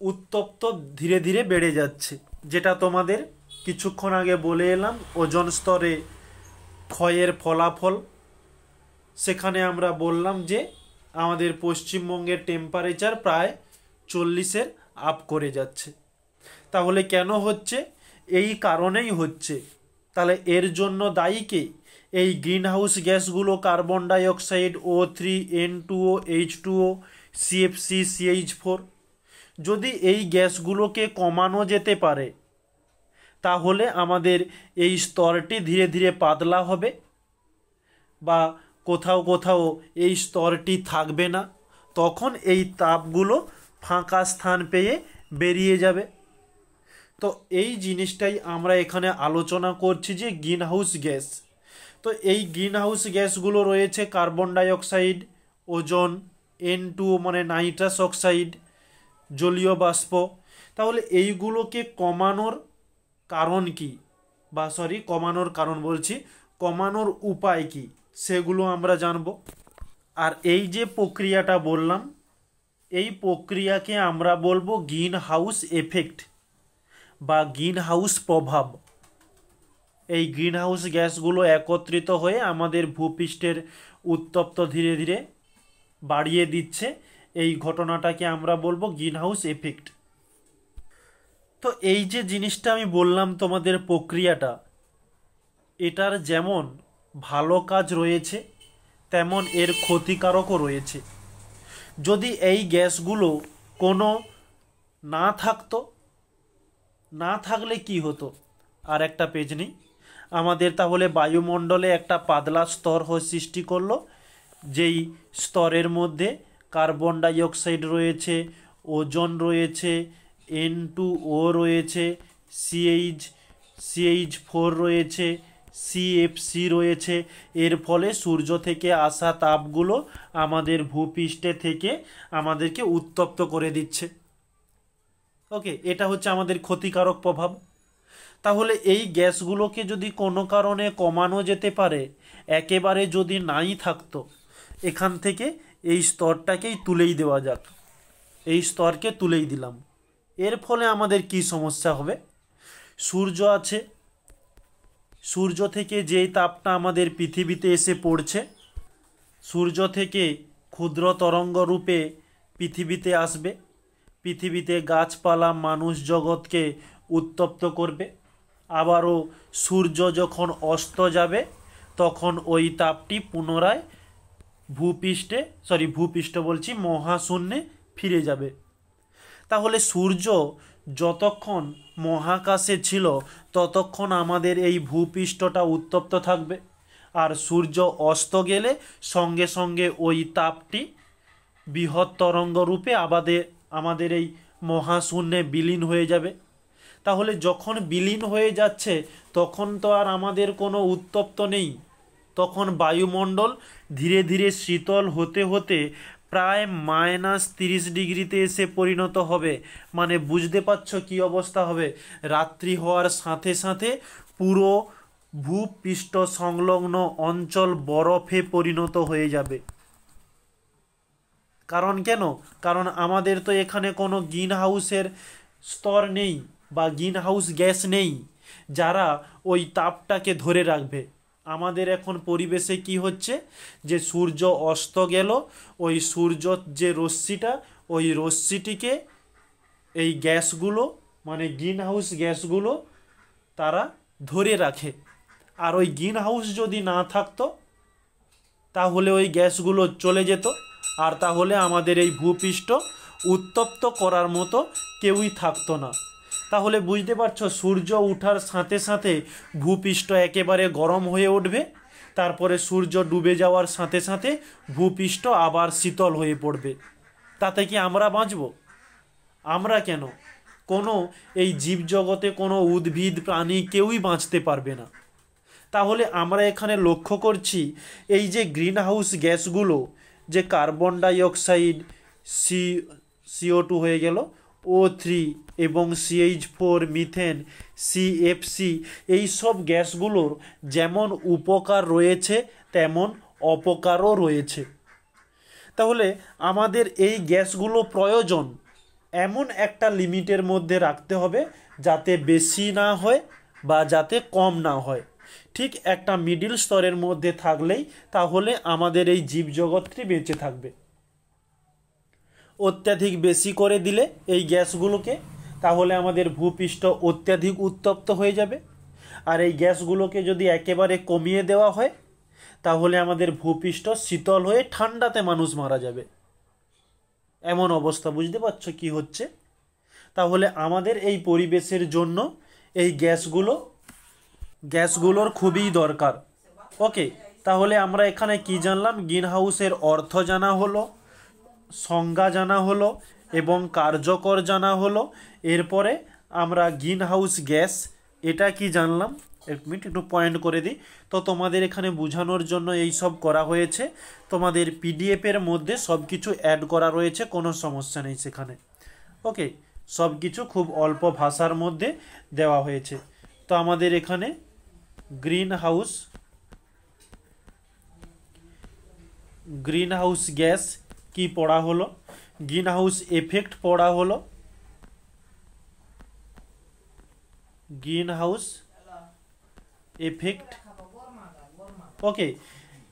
উত্তপ্ত ধীরে ধীরে বেড়ে যাচ্ছে, যেটা তোমাদের কিছুক্ষণ আগে বলে এলাম ওজোন স্তরে ক্ষয়ের ফলাফল। সেখানে আমরা বললাম যে আমাদের পশ্চিমবঙ্গের টেম্পারেচার প্রায় 40-এর আপ করে যাচ্ছে। তাহলে কেন হচ্ছে? এই কারণেই হচ্ছে। তাহলে এর জন্য দায়ী কে? এই গ্রিনহাউস গ্যাসগুলো carbon dioxide, O3, N2O, H2O, CFC, CH4। যদি এই গ্যাসগুলোকে কমানো যেতে পারে তাহলে আমাদের এই স্তরটি ধীরে ধীরে পাতলা হবে, বা কোথাও কোথাও এই স্তরটি থাকবে না। তখন এই তাপগুলো ফাঁকা স্থান পেয়ে বেরিয়ে যাবে। তো এই জিনিসটাই আমরা এখানে আলোচনা করছি যে গ্রিনহাউস গ্যাস। তো এই গ্রিনহাউস গ্যাসগুলো রয়েছে কার্বন ডাইঅক্সাইড, ওজোন, N2 মানে নাইট্রাস অক্সাইড, জলীয় বাষ্প। তাহলে এইগুলোকে কমানোর কারণ কি, কমানোর উপায় কি, সেগুলো আমরা জানব। আর এই যে প্রক্রিয়াটা বললাম, এই প্রক্রিয়াকে আমরা বলবো গ্রিন হাউস এফেক্ট বা গ্রিন হাউস প্রভাব। এই গ্রিন হাউস গ্যাসগুলো একত্রিত হয়ে আমাদের ভূপৃষ্ঠের উত্তপ্ত ধীরে ধীরে বাড়িয়ে দিচ্ছে। এই ঘটনাটাকে আমরা বলবো গ্রিন হাউস এফেক্ট। তো এই যে জিনিসটা আমি বললাম তোমাদের প্রক্রিয়াটা, এটার যেমন ভালো কাজ রয়েছে তেমন এর ক্ষতিকারকও রয়েছে। যদি এই গ্যাসগুলো কোনো না থাকলে কি হতো? আর একটা পেজ নেই আমাদের, তাহলে বায়ুমণ্ডলে একটা পাতলা স্তর সৃষ্টি করলো, যেই স্তরের মধ্যে কার্বন ডাইঅক্সাইড রয়েছে, ওজোন রয়েছে, N2O রয়েছে, CH4 রয়েছে, CFC রয়েছে। এর ফলে সূর্য থেকে আসা তাপগুলো আমাদের ভূপৃষ্ঠে থেকে আমাদেরকে উত্তপ্ত করে দিচ্ছে। ওকে, এটা হচ্ছে আমাদের ক্ষতিকারক প্রভাব। তাহলে এই গ্যাসগুলোকে যদি কোনো কারণে কমানো যেতে পারে, একেবারে যদি নাই থাকতো, এখান থেকে এই স্তরটাকেই তুলেই দেওয়া যাক, এই স্তরকে তুলেই দিলাম। এর ফলে আমাদের কি সমস্যা হবে? সূর্য আছে, সূর্য থেকে যেই তাপটা আমাদের পৃথিবীতে এসে পড়ছে, সূর্য থেকে ক্ষুদ্র তরঙ্গ রূপে পৃথিবীতে আসবে, পৃথিবীতে গাছপালা মানুষ জগৎকে উত্তপ্ত করবে। আবারও সূর্য যখন অস্ত যাবে তখন ওই তাপটি পুনরায় মহাশূন্যে ফিরে যাবে। তাহলে সূর্য যতক্ষণ মহাকাশে ছিল ততক্ষণ আমাদের এই ভূপৃষ্ঠটা উত্তপ্ত থাকবে, আর সূর্য অস্ত গেলে সঙ্গে সঙ্গে ওই তাপটি বৃহৎ তরঙ্গ রূপে আমাদের এই মহাশূন্যে বিলীন হয়ে যাবে। তাহলে যখন বিলীন হয়ে যাচ্ছে তখন তো আর আমাদের কোনো উত্তপ্ত নেই, তখন বায়ুমণ্ডল ধীরে ধীরে শীতল হতে হতে প্রায় -30 ডিগ্রিতে এসে পরিণত হবে। মানে বুঝতে পারছো কি অবস্থা হবে? রাত্রি হওয়ার সাথে সাথে পুরো ভূপৃষ্ঠ সংলগ্ন অঞ্চল বরফে পরিণত হয়ে যাবে। কারণ আমাদের তো এখানে কোনো গ্রিন হাউসের স্তর নেই বা গ্রিন হাউস গ্যাস নেই যারা ওই তাপটাকে ধরে রাখবে। আমাদের এখন পরিবেশে কি হচ্ছে, যে সূর্য অস্ত গেল, ওই সূর্য যে রশ্মিটা, ওই রশ্মিটিকে এই গ্যাসগুলো মানে গ্রিন হাউস গ্যাসগুলো তারা ধরে রাখে। আর ওই গ্রিন হাউস যদি না থাকতো তাহলে ওই গ্যাসগুলো চলে যেত, আর তাহলে আমাদের এই ভূপৃষ্ঠ উত্তপ্ত করার মতো কেউই থাকতো না। তাহলে বুঝতে পারছো, সূর্য ওঠার সাথে সাথে ভূপৃষ্ঠ একেবারে গরম হয়ে উঠবে, তারপরে সূর্য ডুবে যাওয়ার সাথে সাথে ভূপৃষ্ঠ আবার শীতল হয়ে পড়বে। তাতে কি আমরা বাঁচব? আমরা কেন, কোনো এই জীবজগতে কোনো উদ্ভিদ প্রাণী কেউই বাঁচতে পারবে না। তাহলে আমরা এখানে লক্ষ্য করছি এই যে গ্রিন হাউস গ্যাসগুলো, যে কার্বন ডাইঅক্সাইড, CO2 হয়ে গেল, O3 এবং CH4, মিথেন, CFC, এই সব গ্যাসগুলোর যেমন উপকার রয়েছে তেমন অপকারও রয়েছে। তাহলে আমাদের এই গ্যাসগুলো প্রয়োজন এমন একটা লিমিটের মধ্যে রাখতে হবে, যাতে বেশি না হয় বা যাতে কম না হয়। ঠিক একটা মিডিল স্তরের মধ্যে থাকলেই তাহলে আমাদের এই জীবজগৎটি বেঁচে থাকবে। অত্যাধিক বেশি করে দিলে এই গ্যাসগুলোকে, তাহলে আমাদের ভূপৃষ্ঠ অত্যাধিক উত্তপ্ত হয়ে যাবে। আর এই গ্যাসগুলোকে যদি একেবারে কমিয়ে দেওয়া হয় তাহলে আমাদের ভূপৃষ্ঠ শীতল হয়ে ঠান্ডাতে মানুষ মারা যাবে। এমন অবস্থা, বুঝতে পারছো কি হচ্ছে? তাহলে আমাদের এই পরিবেশের জন্য এই গ্যাসগুলোর খুবই দরকার। ওকে, তাহলে আমরা এখানে কি জানলাম? গ্রিন হাউসের অর্থ জানা হলো, সংজ্ঞা জানা হলো এবং কার্যকর জানা হলো। এরপরে আমরা গ্রিন হাউস গ্যাস এটা কি জানলাম, এক মিনিট একটু পয়েন্ট করে দিই। তো তোমাদের এখানে বোঝানোর জন্য এই সব করা হয়েছে। তোমাদের পিডিএফের মধ্যে সব কিছু অ্যাড করা রয়েছে, কোনো সমস্যা নেই সেখানে। ওকে, সব কিছু খুব অল্প ভাষার মধ্যে দেওয়া হয়েছে। তো আমাদের এখানে গ্রিন হাউস গ্যাস কি পড়া হলো, গ্রিন হাউস এফেক্ট পড়া হলো, গ্রিন হাউস এফেক্ট, ওকে,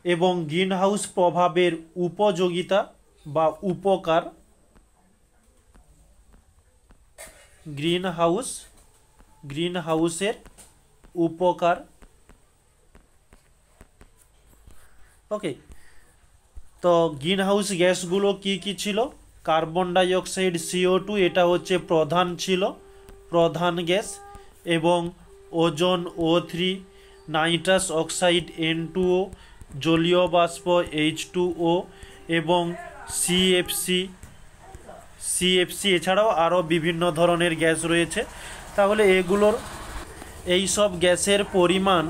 এবং গ্রিন হাউস প্রভাবের উপযোগিতা বা উপকার, গ্রিন হাউসের উপকার। ওকে, তো গ্রিন হাউস গ্যাসগুলো কি কি ছিল? কার্বন ডাইঅক্সাইড CO2, এটা হচ্ছে প্রধান গ্যাস, এবং ozone O3, nitrous oxide N2O, জলীয় বাষ্প H2O এবং CFC, এছাড়াও আরও বিভিন্ন ধরনের গ্যাস রয়েছে। তাহলে এই সব গ্যাসের পরিমাণ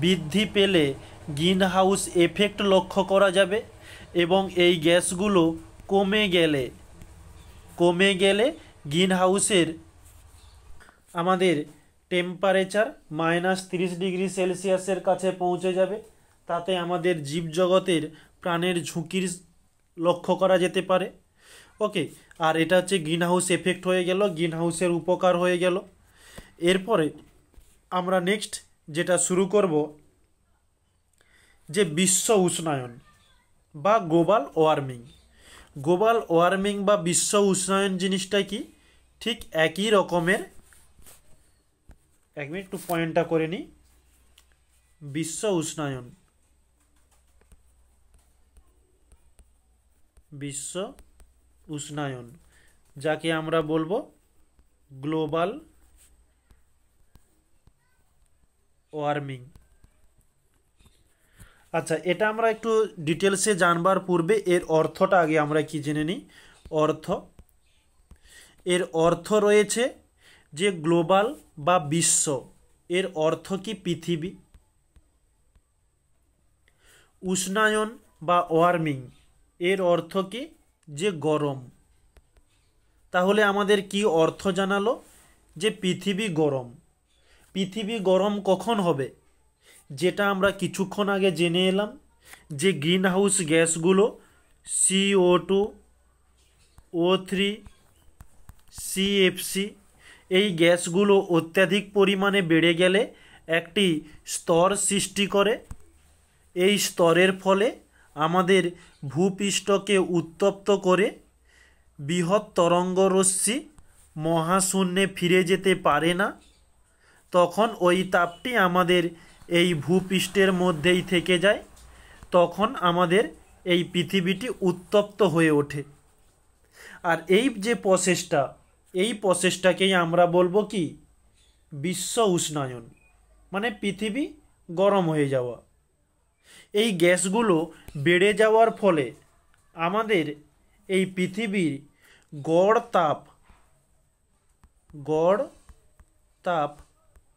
বৃদ্ধি পেলে গ্রিন হাউস এফেক্ট লক্ষ্য করা যাবে, এবং এই গ্যাসগুলো কমে গেলে গ্রিন হাউসের আমাদের টেম্পারেচার -30°C কাছে পৌঁছে যাবে। তাতে আমাদের জীবজগতের প্রাণের ঝুঁকির লক্ষ্য করা যেতে পারে। ওকে, আর এটা হচ্ছে গ্রিন হাউস এফেক্ট হয়ে গেল, গ্রিন হাউসের উপকার হয়ে গেল। এরপরে আমরা নেক্সট যেটা শুরু করব, যে বিশ্ব উষ্ণায়ন বা গ্লোবাল ওয়ার্মিং বা বিশ্ব উষ্ণায়ন জিনিসটা কি? ঠিক একই রকমের, এক মিনিট একটু পয়েন্টটা করে নিই। বিশ্ব উষ্ণায়ন যাকে আমরা বলবো গ্লোবাল ওয়ার্মিং। আচ্ছা, এটা আমরা একটু ডিটেলসে জানবার পূর্বে এর অর্থটা আগে আমরা কি জেনে নিই। এর অর্থ রয়েছে যে গ্লোবাল বা বিশ্ব, এর অর্থ কি? পৃথিবী। উষ্ণায়ন বা ওয়ার্মিং এর অর্থ কি? যে গরম। তাহলে আমাদের কি অর্থ জানালো? যে পৃথিবী গরম কখন হবে? যেটা আমরা কিছুক্ষণ আগে জেনে এলাম, যে green house গ্যাসগুলো CO2, O3, CFC, এই গ্যাসগুলো অত্যাধিক পরিমাণে বেড়ে গেলে একটি স্তর সৃষ্টি করে। এই স্তরের ফলে আমাদের ভূপৃষ্ঠকে উত্তপ্ত করে বৃহৎ তরঙ্গরশ্মি মহাশূন্যে ফিরে যেতে পারে না। তখন ওই তাপটি আমাদের এই ভূপৃষ্ঠের মধ্যেই থেকে যায়। তখন আমাদের এই পৃথিবীটি উত্তপ্ত হয়ে ওঠে। আর এই যে প্রসেসটা, এই প্রসেসটাকেই আমরা বলবো কি, বিশ্ব উষ্ণায়ন, মানে পৃথিবী গরম হয়ে যাওয়া। এই গ্যাসগুলো বেড়ে যাওয়ার ফলে আমাদের এই পৃথিবীর গড় তাপ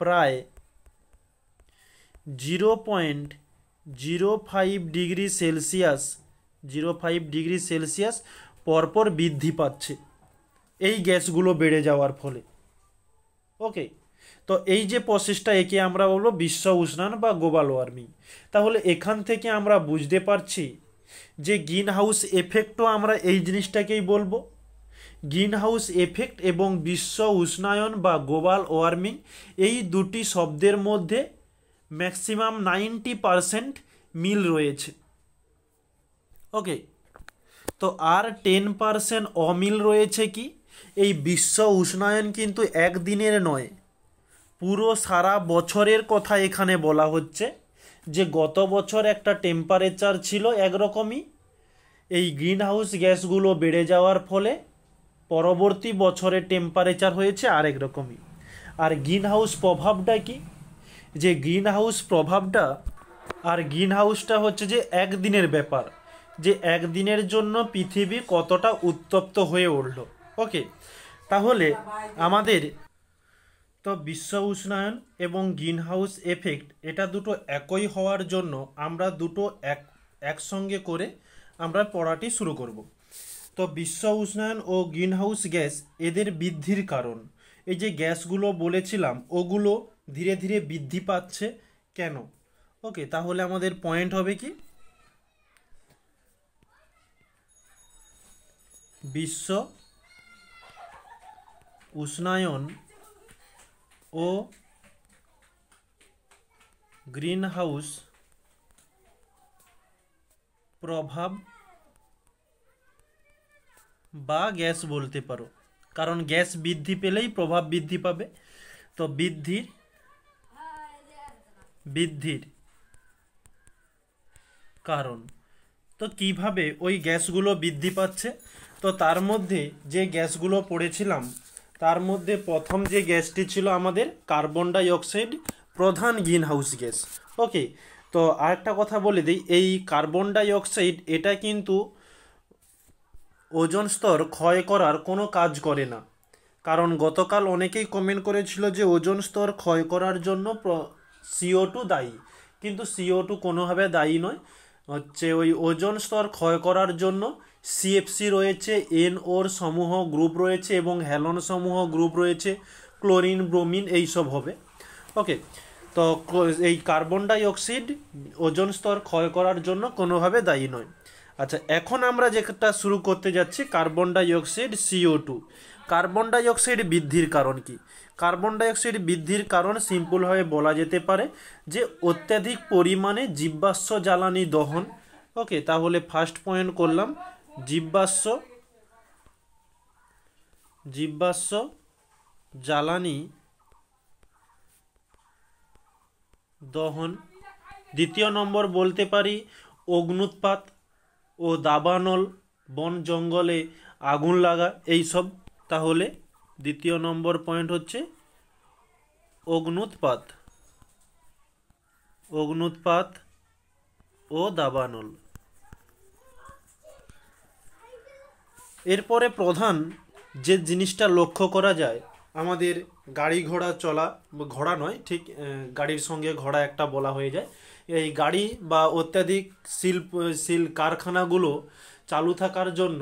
প্রায় 0.05 ডিগ্রি সেলসিয়াস পরপর বৃদ্ধি পাচ্ছে এই গ্যাসগুলো বেড়ে যাওয়ার ফলে। ওকে, তো এই যে প্রসেসটা, একে আমরা বলবো বিশ্ব উষ্ণায়ন বা গ্লোবাল ওয়ার্মিং। তাহলে এখান থেকে আমরা বুঝতে পারছি যে গ্রিন হাউস এফেক্টও আমরা এই জিনিসটাকেই বলবো। গ্রিন হাউস এফেক্ট এবং বিশ্ব উষ্ণায়ন বা গ্লোবাল ওয়ার্মিং এই দুটি শব্দের মধ্যে ম্যাক্সিমাম 90% মিল রয়েছে। ওকে, তো আর 10% অমিল রয়েছে কি, এই বিশ্ব উষ্ণায়ন কিন্তু একদিনের নয়, পুরো সারা বছরের কথা এখানে বলা হচ্ছে। যে গত বছর একটা টেম্পারেচার ছিল একরকমই, এই গ্রিন হাউস গ্যাসগুলো বেড়ে যাওয়ার ফলে পরবর্তী বছরের টেম্পারেচার হয়েছে আরেক রকমই। আর গ্রিন হাউস প্রভাবটা কি, যে গ্রিন হাউস প্রভাবটা, আর গ্রিন হাউসটা হচ্ছে যে একদিনের ব্যাপার, যে একদিনের জন্য পৃথিবী কতটা উত্তপ্ত হয়ে উঠল। ওকে, তাহলে আমাদের তো বিশ্ব উষ্ণায়ন এবং গ্রিন হাউস এফেক্ট এটা দুটো একই হওয়ার জন্য আমরা দুটো একসঙ্গে করে আমরা পড়াটি শুরু করব। তো বিশ্ব উষ্ণায়ন ও গ্রিন হাউস গ্যাস এদের বৃদ্ধির কারণ, এই যে গ্যাসগুলো বলেছিলাম ওগুলো ধীরে ধীরে বৃদ্ধি পাচ্ছে কেন। ওকে, তাহলে আমাদের পয়েন্ট হবে কি, বিশ্ব উষ্ণায়ন ও গ্রিন হাউস প্রভাব বা গ্যাস বলতে পারো, কারণ গ্যাস বৃদ্ধি পেলেই প্রভাব বৃদ্ধি পাবে। তো বৃদ্ধির কারণ, তো কিভাবে ওই গ্যাসগুলো বৃদ্ধি পাচ্ছে, তো তার মধ্যে যে গ্যাসগুলো পড়েছিলাম তার মধ্যে প্রথম যে গ্যাসটি ছিল আমাদের কার্বন ডাই অক্সাইড, প্রধান গ্রিন হাউস গ্যাস। ওকে, তো আরেকটা কথা বলে দিই, এই কার্বন ডাই অক্সাইড এটা কিন্তু ওজোন স্তর ক্ষয় করার কোনো কাজ করে না। কারণ গতকাল অনেকেই কমেন্ট করেছিল যে ওজোন স্তর ক্ষয় করার জন্য CO2 দায়ী, কিন্তু CO2 কোনোভাবে দায়ী নয়। হচ্ছে ওই ওজোন স্তর ক্ষয় করার জন্য CFC রয়েছে, NOর সমূহ গ্রুপ রয়েছে এবং হ্যালোন সমূহ গ্রুপ রয়েছে, ক্লোরিন, ব্রোমিন এইসব হবে। ওকে, তো এই কার্বন ডাই অক্সাইড ওজোন স্তর ক্ষয় করার জন্য কোনোভাবে দায়ী নয়। আচ্ছা, এখন আমরা যেটা শুরু করতে যাচ্ছি carbon die oxide CO2। Carbon die oxide বৃদ্ধির কারণ কি, কার্বন ডাই অক্সাইড বৃদ্ধির কারণ সিম্পলভাবে বলা যেতে পারে যে অত্যাধিক পরিমাণে জীবাশ্ম জ্বালানি দহন। ওকে, তাহলে ফার্স্ট পয়েন্ট করলাম জীবাশ্ম জ্বালানি দহন। দ্বিতীয় নম্বর বলতে পারি অগ্ন্যুৎপাত ও দাবানল, বন জঙ্গলে আগুন লাগা এইসব। তাহলে দ্বিতীয় নম্বর পয়েন্ট হচ্ছে অগ্ন্যুৎপাত ও দাবানল। এরপরে প্রধান যে জিনিসটা লক্ষ্য করা যায়, আমাদের গাড়ি ঘোড়া চলা, ঘোড়া নয় ঠিক, গাড়ির সঙ্গে ঘোড়া একটা বলা হয়ে যায়, এই গাড়ি বা অত্যাধিক শিল্প কারখানাগুলো চালু থাকার জন্য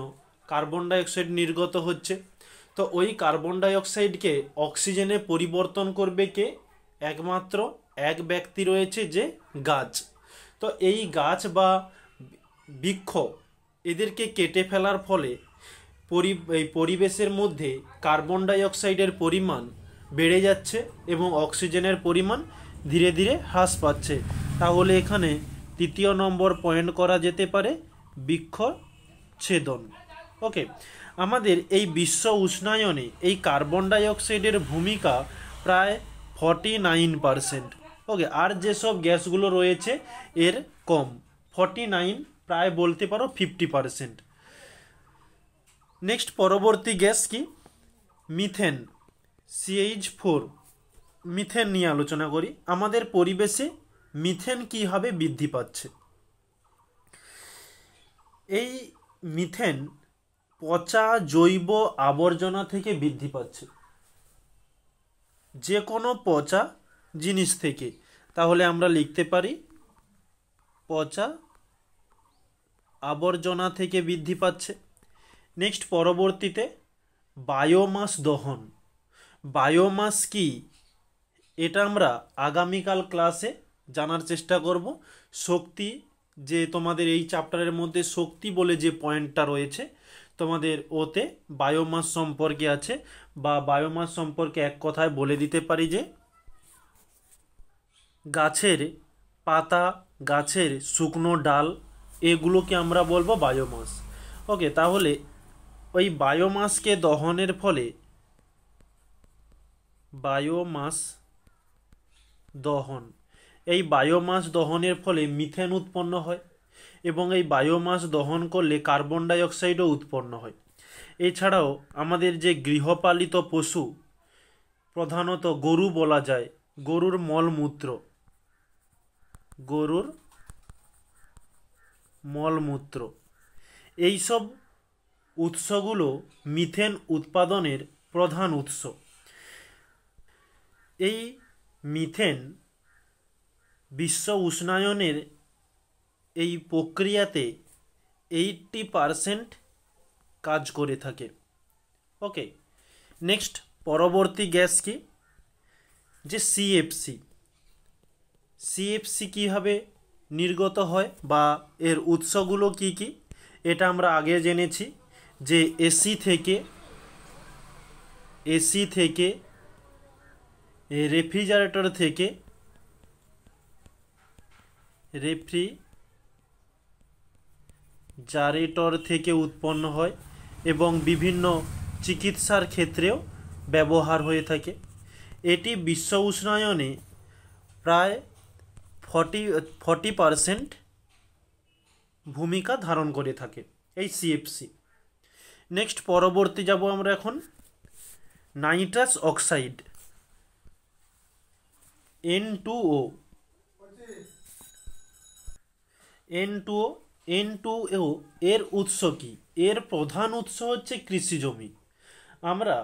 কার্বন ডাই অক্সাইড নির্গত হচ্ছে। তো ওই কার্বন ডাই অক্সাইডকে অক্সিজেনে পরিবর্তন করবে কে, একমাত্র এক ব্যক্তি রয়েছে, যে গাছ। তো এই গাছ বা বৃক্ষ এদেরকে কেটে ফেলার ফলে এই পরিবেশের মধ্যে কার্বন ডাই অক্সাইডের পরিমাণ বেড়ে যাচ্ছে এবং অক্সিজেনের পরিমাণ ধীরে ধীরে হ্রাস পাচ্ছে। তাহলে এখানে তৃতীয় নম্বর পয়েন্ট করা যেতে পারে বৃক্ষ ছেদন। ওকে, আমাদের এই বিশ্ব উষ্ণায়নে এই কার্বন ডাই অক্সাইডের ভূমিকা প্রায় 49%। ওকে, আর যেসব গ্যাসগুলো রয়েছে এর কম, 49 প্রায় বলতে পারো 50%। নেক্সট পরবর্তী গ্যাস কি? Methane, CH4। মিথেন নিয়ে আলোচনা করি। আমাদের পরিবেশে মিথেন কীভাবে বৃদ্ধি পাচ্ছে? এই মিথেন পচা জৈব আবর্জনা থেকে বৃদ্ধি পাচ্ছে, যে কোনো পচা জিনিস থেকে। তাহলে আমরা লিখতে পারি পচা আবর্জনা থেকে বৃদ্ধি পাচ্ছে। নেক্সট পরবর্তীতে বায়োমাস দহন। বায়োমাস কি এটা আমরা আগামীকাল ক্লাসে জানার চেষ্টা করব। শক্তি, যে তোমাদের এই চ্যাপ্টারের মধ্যে শক্তি বলে যে পয়েন্টটা রয়েছে তোমাদের ওতে বায়োমাস সম্পর্কে আছে, বা বায়োমাস সম্পর্কে এক কথায় বলে দিতে পারি যে গাছের পাতা, গাছের শুকনো ডাল, এগুলোকে আমরা বলবো বায়োমাস। ওকে, তাহলে ওই বায়োমাসকে দহনের ফলে বায়োমাস দহন, এই বায়োমাস দহনের ফলে মিথেন উৎপন্ন হয়, এবং এই বায়োমাস দহন করলে কার্বন ডাই অক্সাইডও উৎপন্ন হয়। এছাড়াও আমাদের যে গৃহপালিত পশু, প্রধানত গরু বলা যায়, গরুর মলমূত্র, এইসব উৎসগুলো মিথেন উৎপাদনের প্রধান উৎস। এই মিথেন বিশ্ব উষ্ণায়নের এই প্রক্রিয়াতে 80% কাজ করে থাকে। ওকে, নেক্সট পরবর্তী গ্যাস কি? যে সিএফসি কীভাবে নির্গত হয় বা এর উৎসগুলো কি কি, এটা আমরা আগে জেনেছি যে এসি থেকে রেফ্রিজারেটর থেকে উৎপন্ন হয়, এবং বিভিন্ন চিকিৎসার ক্ষেত্রেও ব্যবহার হয়ে থাকে। এটি বিশ্ব উষ্ণায়নে প্রায় 40% ভূমিকা ধারণ করে থাকে এই সিএফসি। নেক্সট পরবর্তী যাব আমরা এখন নাইট্রাস অক্সাইড, N2O। এর উৎস কি? এর প্রধান উৎস হচ্ছে কৃষি জমি। আমরা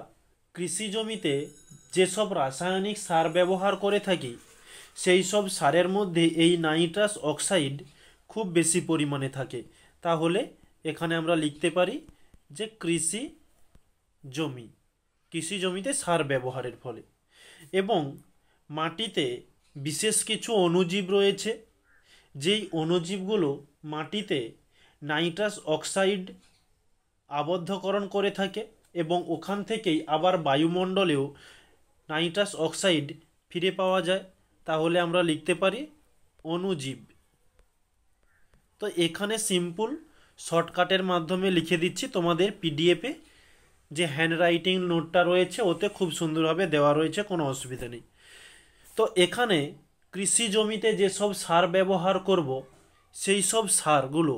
কৃষি জমিতে যেসব রাসায়নিক সার ব্যবহার করে থাকি সেই সব সারের মধ্যে এই নাইট্রাস অক্সাইড খুব বেশি পরিমাণে থাকে। তাহলে এখানে আমরা লিখতে পারি যে কৃষি জমিতে সার ব্যবহারের ফলে। এবং মাটিতে বিশেষ কিছু অণুজীব রয়েছে, যেই অণুজীবগুলো মাটিতে নাইট্রাস অক্সাইড আবদ্ধকরণ করে থাকে, এবং ওখান থেকেই আবার বায়ুমণ্ডলেও নাইট্রাস অক্সাইড ফিরে পাওয়া যায়। তাহলে আমরা লিখতে পারি অণুজীব। তো এখানে সিম্পল শর্টকাটের মাধ্যমে লিখে দিচ্ছি, তোমাদের পিডিএফে যে হ্যান্ডরাইটিং নোটটা রয়েছে ওতে খুব সুন্দরভাবে দেওয়া রয়েছে, কোনো অসুবিধা নেই। তো এখানে কৃষি জমিতে যেসব সার ব্যবহার করব সেই সব সারগুলো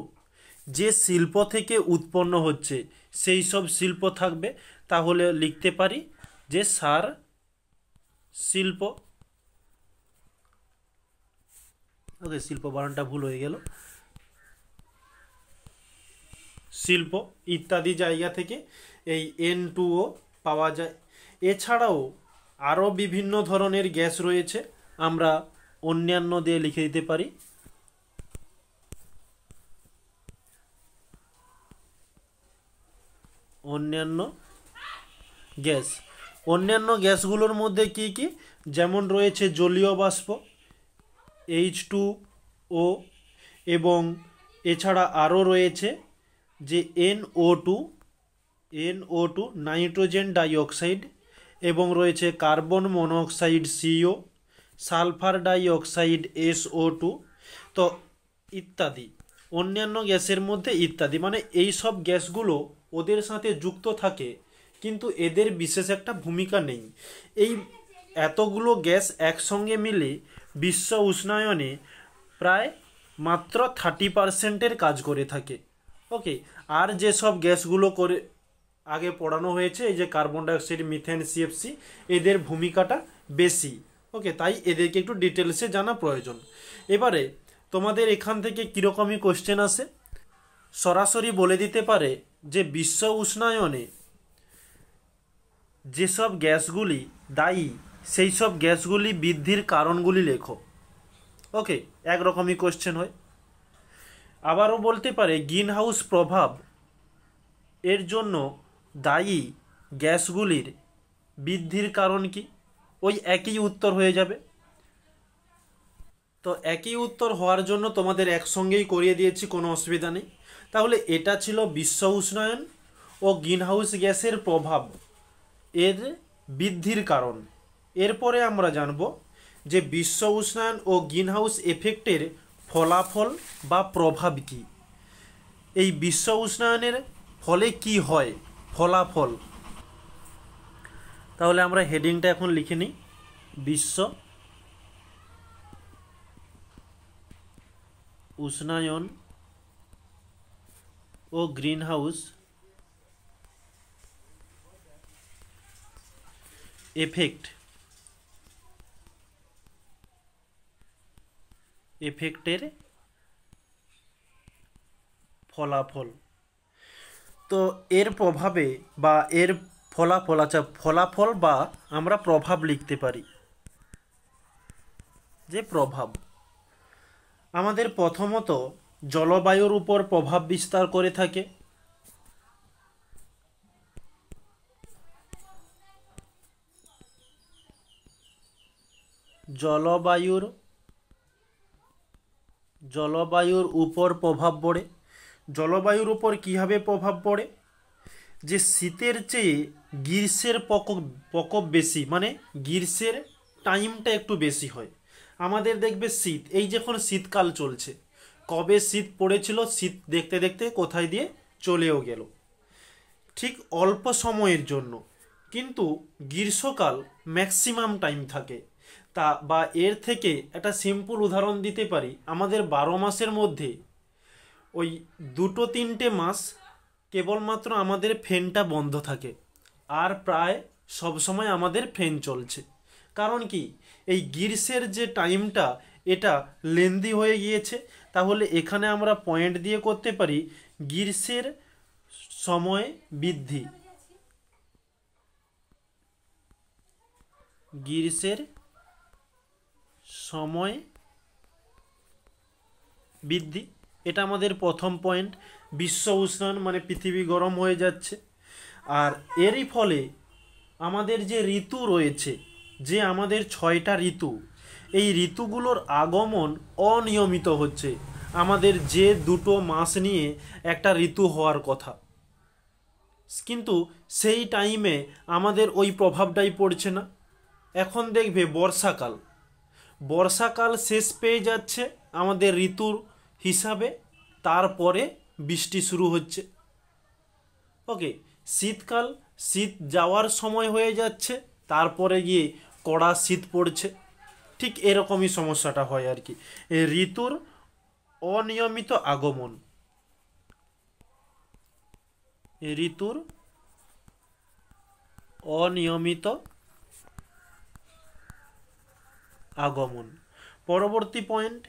যে শিল্প থেকে উৎপন্ন হচ্ছে সেই সব শিল্প থাকবে। তাহলে লিখতে পারি যে সার শিল্প, ওকে শিল্প বানানটা ভুল হয়ে গেল, শিল্প ইত্যাদি জায়গা থেকে এই N2O পাওয়া যায়। এছাড়াও আরও বিভিন্ন ধরনের গ্যাস রয়েছে, আমরা অন্যান্য দিয়ে লিখে দিতে পারি। অন্যান্য গ্যাসগুলোর মধ্যে কি কি? যেমন রয়েছে জলীয় বাষ্প H2O, এবং এছাড়া আরও রয়েছে যে NO2 নাইট্রোজেন ডাইঅক্সাইড, এবং রয়েছে carbon monoxide CO, sulphur dioxide SO2, তো ইত্যাদি। অন্যান্য গ্যাসের মধ্যে ইত্যাদি মানে এই সব গ্যাসগুলো ওদের সাথে যুক্ত থাকে, কিন্তু এদের বিশেষ একটা ভূমিকা নেই। এই এতগুলো গ্যাস একসঙ্গে মিলে বিশ্ব উষ্ণায়নে প্রায় মাত্র 30%-এর কাজ করে থাকে। ওকে, আর যেসব গ্যাসগুলো করে আগে পড়ানো হয়েছে, এই যে কার্বন ডাইঅক্সাইড, মিথেন, সিএফসি, এদের ভূমিকাটা বেশি। ওকে, তাই এদেরকে একটু ডিটেলসে জানা প্রয়োজন। এবারে তোমাদের এখান থেকে কীরকমই কোশ্চেন আসে, সরাসরি বলে দিতে পারে যে বিশ্ব উষ্ণায়নে যেসব গ্যাসগুলি দায়ী সেই সব গ্যাসগুলি বৃদ্ধির কারণগুলি লেখো। ওকে, একরকমই কোশ্চেন হয়। আবারও বলতে পারে গ্রিন হাউস প্রভাব এর জন্য দায়ী গ্যাসগুলির বৃদ্ধির কারণ কি, ওই একই উত্তর হয়ে যাবে। তো একই উত্তর হওয়ার জন্য তোমাদের একসঙ্গেই করিয়ে দিয়েছি, কোনো অসুবিধা নেই। তাহলে এটা ছিল বিশ্ব উষ্ণায়ন ও গ্রিনহাউস গ্যাসের প্রভাব এর বৃদ্ধির কারণ। এরপরে আমরা জানব যে বিশ্ব উষ্ণায়ন ও গ্রিনহাউস এফেক্টের ফলাফল বা প্রভাব কী। এই বিশ্ব উষ্ণায়নের ফলে কি হয়, ফলাফল। তাহলে আমরা হেডিংটা এখন লিখে নিই, বিশ্ব উষ্ণায়ন ও গ্রিনহাউস এফেক্টের ফলাফল। তো এর প্রভাবে বা এর ফলাফল, আচ্ছা ফলাফল বা আমরা প্রভাব লিখতে পারি। যে প্রভাব আমাদের প্রথমত জলবায়ুর উপর প্রভাব বিস্তার করে থাকে। জলবায়ুর উপর প্রভাব পড়ে। জলবায়ুর উপর কীভাবে প্রভাব পড়ে, যে শীতের চেয়ে গ্রীষ্মের প্রকোপ বেশি, মানে গ্রীষ্মের টাইমটা একটু বেশি হয়। আমাদের দেখবে শীত, এই যখন শীতকাল চলছে, কবে শীত পড়েছিল, শীত দেখতে দেখতে কোথায় দিয়ে চলেও গেল, ঠিক অল্প সময়ের জন্য। কিন্তু গ্রীষ্মকাল ম্যাক্সিমাম টাইম থাকে। তা বা এর থেকে একটা সিম্পল উদাহরণ দিতে পারি, আমাদের 12 মাসের মধ্যে ওই 2-3টে মাস কেবলমাত্র আমাদের ফ্যানটা বন্ধ থাকে, আর প্রায় সবসময় আমাদের ফ্যান চলছে। কারণ কি, এই গ্রীষ্মের যে টাইমটা এটা লেন্দি হয়ে গিয়েছে। তাহলে এখানে আমরা পয়েন্ট দিয়ে করতে পারি গ্রীষ্মের সময় বৃদ্ধি, গ্রীষ্মের সময় বৃদ্ধি, এটা আমাদের প্রথম পয়েন্ট। বিশ্ব উষ্ণায়ন মানে পৃথিবী গরম হয়ে যাচ্ছে। আর এরই ফলে আমাদের যে ঋতু রয়েছে, যে আমাদের 6টা ঋতু, এই ঋতুগুলোর আগমন অনিয়মিত হচ্ছে। আমাদের যে 2টো মাস নিয়ে একটা ঋতু হওয়ার কথা, কিন্তু সেই টাইমে আমাদের ওই প্রভাবটাই পড়ছে না। এখন দেখবে বর্ষাকাল শেষ পেয়ে যাচ্ছে আমাদের ঋতুর হিসাবে, তারপরে বৃষ্টি শুরু হচ্ছে। ওকে, শীত যাওয়ার সময় হয়ে যাচ্ছে, তারপরে গিয়ে কড়া শীত পড়ছে। ঠিক এরকমই সমস্যাটা হয় আর কি, ঋতুর অনিয়মিত আগমন। ঋতুর অনিয়মিত আগমন। পরবর্তী পয়েন্ট,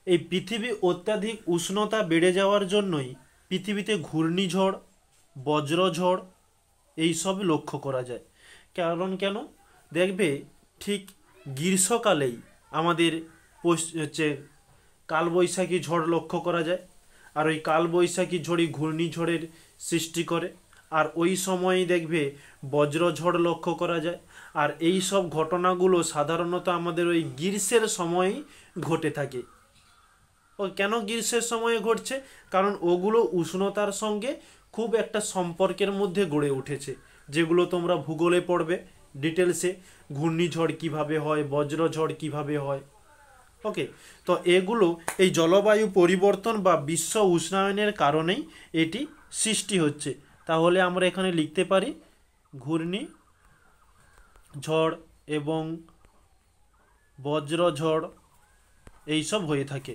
এই পৃথিবী অত্যাধিক উষ্ণতা বেড়ে যাওয়ার জন্যই পৃথিবীতে ঘূর্ণিঝড়, বজ্রঝড় এইসব লক্ষ্য করা যায়। কারণ কেন, দেখবে ঠিক গ্রীষ্মকালেই আমাদের হচ্ছে কালবৈশাখী ঝড় লক্ষ্য করা যায়, আর ওই কালবৈশাখী ঝড়ই ঘূর্ণিঝড়ের সৃষ্টি করে। আর ওই সময়ই দেখবে বজ্রঝড় লক্ষ্য করা যায়। আর এই সব ঘটনাগুলো সাধারণত আমাদের ওই গ্রীষ্মের সময়ই ঘটে থাকে। ও কেন গ্রীষ্মের সময়ে ঘটছে, কারণ ওগুলো উষ্ণতার সঙ্গে খুব একটা সম্পর্কের মধ্যে গড়ে উঠেছে, যেগুলো তোমরা ভূগোলে পড়বে ডিটেলসে, ঘূর্ণিঝড় কিভাবে হয়, বজ্রঝড় কিভাবে হয়। ওকে, তো এগুলো এই জলবায়ু পরিবর্তন বা বিশ্ব উষ্ণায়নের কারণেই এটি সৃষ্টি হচ্ছে। তাহলে আমরা এখানে লিখতে পারি ঘূর্ণিঝড় এবং বজ্রঝড় এইসব হয়ে থাকে।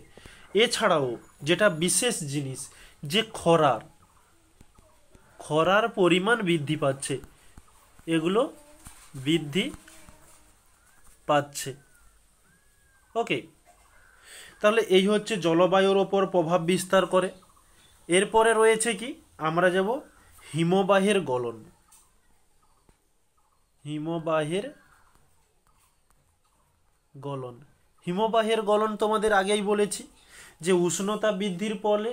এছাড়াও যেটা বিশেষ জিনিস, যে খরার পরিমাণ বৃদ্ধি পাচ্ছে, এগুলো বৃদ্ধি পাচ্ছে। ওকে, তাহলে এই হচ্ছে জলবায়ুর ওপর প্রভাব বিস্তার করে। এরপরে রয়েছে কি, আমরা যাব হিমবাহের গলন। হিমবাহের গলন হিমবাহের গলন তোমাদের আগেই বলেছি যে উষ্ণতা বৃদ্ধির ফলে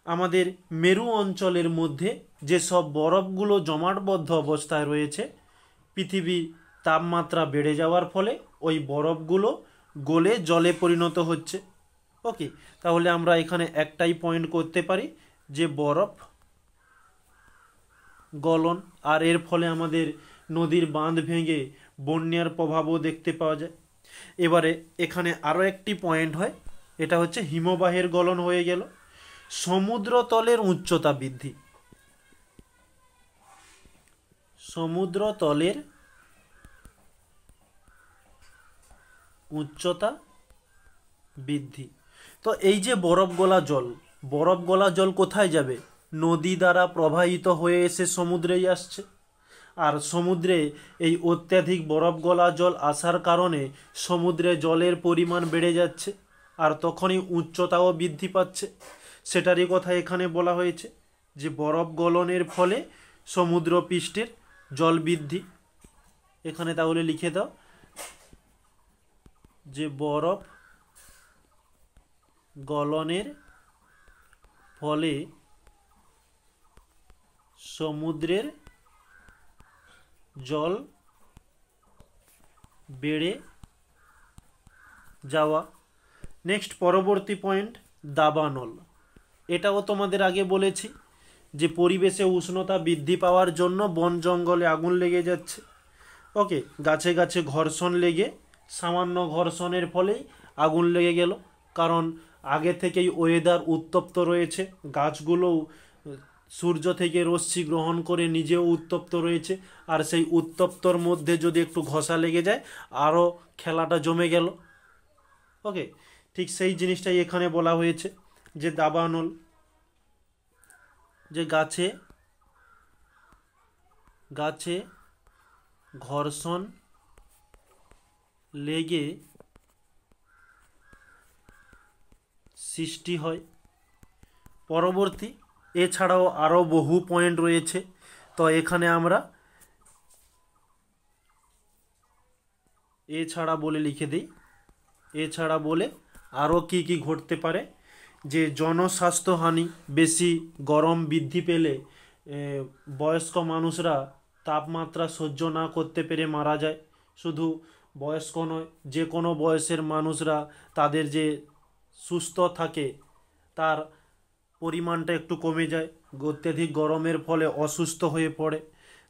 আমাদের মেরু অঞ্চলের মধ্যে যেসব বরফগুলো জমাটবদ্ধ অবস্থায় রয়েছে, পৃথিবীর তাপমাত্রা বেড়ে যাওয়ার ফলে ওই বরফগুলো গলে জলে পরিণত হচ্ছে। ওকে, তাহলে আমরা এখানে একটাই পয়েন্ট করতে পারি যে বরফ গলন, আর এর ফলে আমাদের নদীর বাঁধ ভেঙে বন্যার প্রভাবও দেখতে পাওয়া যায়। এবারে এখানে আরও একটি পয়েন্ট হয়, এটা হচ্ছে হিমবাহের গলন হয়ে গেল। সমুদ্রতলের উচ্চতা বৃদ্ধি। সমুদ্রতলের উচ্চতা বৃদ্ধি। তো এই যে বরফ গলা জল কোথায় যাবে? নদী দ্বারা প্রবাহিত হয়ে এসে সমুদ্রেই আসছে। আর সমুদ্রে এই অত্যাধিক বরফ গলা জল আসার কারণে সমুদ্রে জলের পরিমাণ বেড়ে যাচ্ছে, আর তখনই উচ্চতাও বৃদ্ধি পাচ্ছে। সেটারই কথা এখানে বলা হয়েছে যে বরফ গলনের ফলে সমুদ্র পৃষ্ঠের জল বৃদ্ধি। এখানে তাহলে লিখে দাও যে বরফ গলনের ফলে সমুদ্রের জল বেড়ে যাওয়া। নেক্সট পরবর্তী পয়েন্ট, দাবানল। এটাও তোমাদের আগে বলেছি যে পরিবেশে উষ্ণতা বৃদ্ধি পাওয়ার জন্য বন জঙ্গলে আগুন লেগে যাচ্ছে। ওকে, গাছে গাছে ঘর্ষণ লেগে সামান্য ঘর্ষণের ফলেই আগুন লেগে গেল, কারণ আগে থেকেই ওয়েদার উত্তপ্ত রয়েছে, গাছগুলোও সূর্য থেকে রশ্মি গ্রহণ করে নিজেও উত্তপ্ত রয়েছে, আর সেই উত্তপ্তর মধ্যে যদি একটু ঘষা লেগে যায় আরও খেলাটা জমে গেল। ওকে, ঠিক সেই জিনিসটাই এখানে বলা হয়েছে যে দাবানল, যে গাছে গাছে ঘর্ষণ লেগে সৃষ্টি হয়। পরবর্তী, এছাড়াও আরও বহু পয়েন্ট রয়েছে, তো এখানে আমরা এছাড়া বলে লিখে দিই। এছাড়া বলে আরও কি কি ঘটতে পারে, যে জনস্বাস্থ্যহানি, বেশি গরম বৃদ্ধি পেলে বয়স্ক মানুষরা তাপমাত্রা সহ্য না করতে পেরে মারা যায়। শুধু বয়স্ক নয়, যে কোনো বয়সের মানুষরা তাদের যে সুস্থ থাকে তার পরিমাণটা একটু কমে যায়, অত্যাধিক গরমের ফলে অসুস্থ হয়ে পড়ে।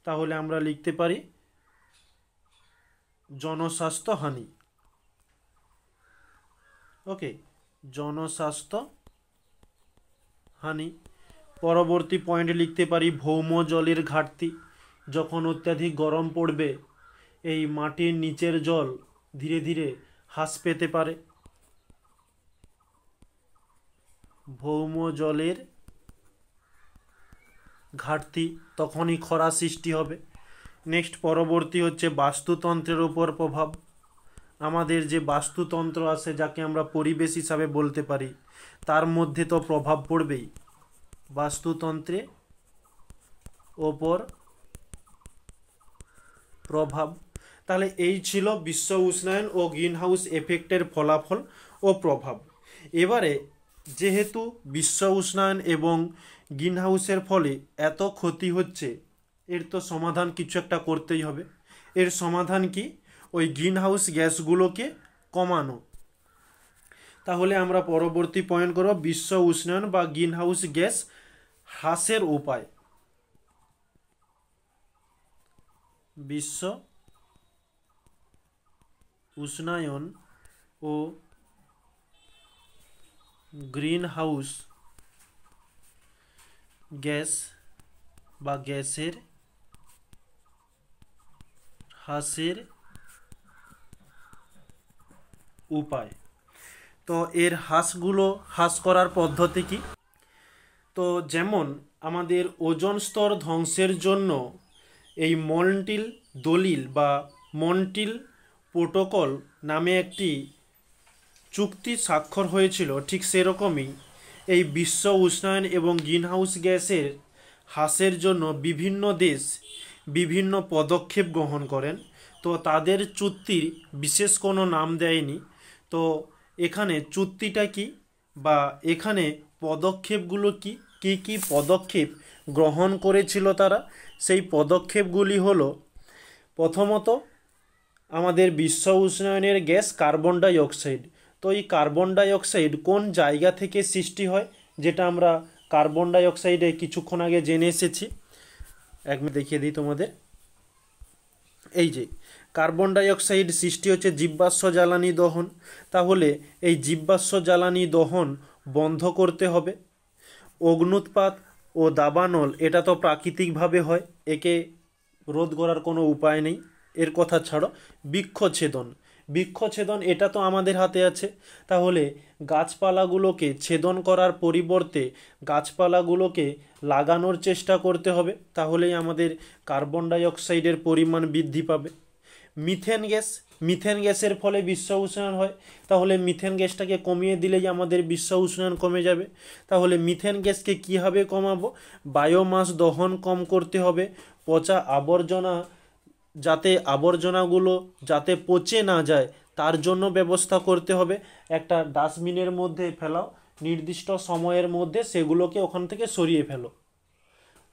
তাহলে আমরা লিখতে পারি জনস্বাস্থ্যহানি। ওকে, জনস্বাস্থ্য হানি। পরবর্তী পয়েন্ট লিখতে পারি ভৌম জলের ঘাটতি। যখন অত্যাধিক গরম পড়বে এই মাটির নিচের জল ধীরে ধীরে হ্রাস পেতে পারে। ভৌম জলের ঘাটতি, তখনই খরা সৃষ্টি হবে। নেক্সট পরবর্তী হচ্ছে বাস্তুতন্ত্রের উপর প্রভাব। আমাদের যে বাস্তুতন্ত্র আছে, যাকে আমরা পরিবেশ হিসাবে বলতে পারি, তার মধ্যে তো প্রভাব পড়বেই। বাস্তুতন্ত্রে ওপর প্রভাব। তাহলে এই ছিল বিশ্ব উষ্ণায়ন ও গ্রিনহাউস এফেক্টের ফলাফল ও প্রভাব। এবারে যেহেতু বিশ্ব উষ্ণায়ন এবং গ্রিনহাউসের ফলে এত ক্ষতি হচ্ছে, এর তো সমাধান কিছু একটা করতেই হবে। এর সমাধান কি? ওই গ্রিনহাউস গ্যাসগুলোকে কমানো। তাহলে আমরা পরবর্তী পয়েন্ট করব বিশ্ব উষ্ণায়ন বা গ্রিনহাউস গ্যাস হ্রাসের উপায়। বিশ্ব উষ্ণায়ন ও গ্রিনহাউস গ্যাস বা গ্যাসের হ্রাসের উপায়। তো এর হ্রাস করার পদ্ধতি কি? তো যেমন আমাদের ওজোন স্তর ধ্বংসের জন্য এই মন্ট্রিল দলিল বা মন্ট্রিল প্রোটোকল নামে একটি চুক্তি স্বাক্ষর হয়েছিল, ঠিক সেরকমই এই বিশ্ব উষ্ণায়ন এবং গ্রিনহাউস গ্যাসের হ্রাসের জন্য বিভিন্ন দেশ বিভিন্ন পদক্ষেপ গ্রহণ করেন। তো তাদের চুক্তির বিশেষ কোনো নাম দেয়নি। তো এখানে চুক্তিটা কি বা এখানে পদক্ষেপগুলো কি কি কি পদক্ষেপ গ্রহণ করেছিল তারা, সেই পদক্ষেপগুলি হলো, প্রথমত আমাদের বিশ্ব উষ্ণায়নের গ্যাস কার্বন ডাই অক্সাইড। তো এই কার্বন ডাই অক্সাইড কোন জায়গা থেকে সৃষ্টি হয়, যেটা আমরা কার্বন ডাই অক্সাইডে কিছুক্ষণ আগে জেনে এসেছি। এক মিনিট দেখিয়ে দিই তোমাদের। এই যে কার্বন ডাই অক্সাইড সৃষ্টি হচ্ছে জীবাশ্ম জ্বালানি দহন। তাহলে এই জীবাশ্ম জ্বালানি দহন বন্ধ করতে হবে। অগ্নুৎপাত ও দাবানল এটা তো প্রাকৃতিকভাবে হয়, একে রোধ করার কোনো উপায় নেই। এর কথা ছাড়ো, বৃক্ষছেদন এটা তো আমাদের হাতে আছে। তাহলে গাছপালাগুলোকে ছেদন করার পরিবর্তে গাছপালাগুলোকে লাগানোর চেষ্টা করতে হবে, তাহলেই আমাদের কার্বন ডাই অক্সাইডের পরিমাণ বৃদ্ধি পাবে। মিথেন গ্যাসের ফলে বিশ্ব উষ্ণায়ন হয়, তাহলে মিথেন গ্যাসটাকে কমিয়ে দিলেই আমাদের বিশ্ব উষ্ণায়ন কমে যাবে। তাহলে মিথেন গ্যাসকে কীভাবে কমাবো? বায়োমাস দহন কম করতে হবে। পচা আবর্জনা আবর্জনাগুলো যাতে পচে না যায় তার জন্য ব্যবস্থা করতে হবে। একটা ডাস্টবিনের মধ্যে ফেলাও, নির্দিষ্ট সময়ের মধ্যে সেগুলোকে ওখান থেকে সরিয়ে ফেলো।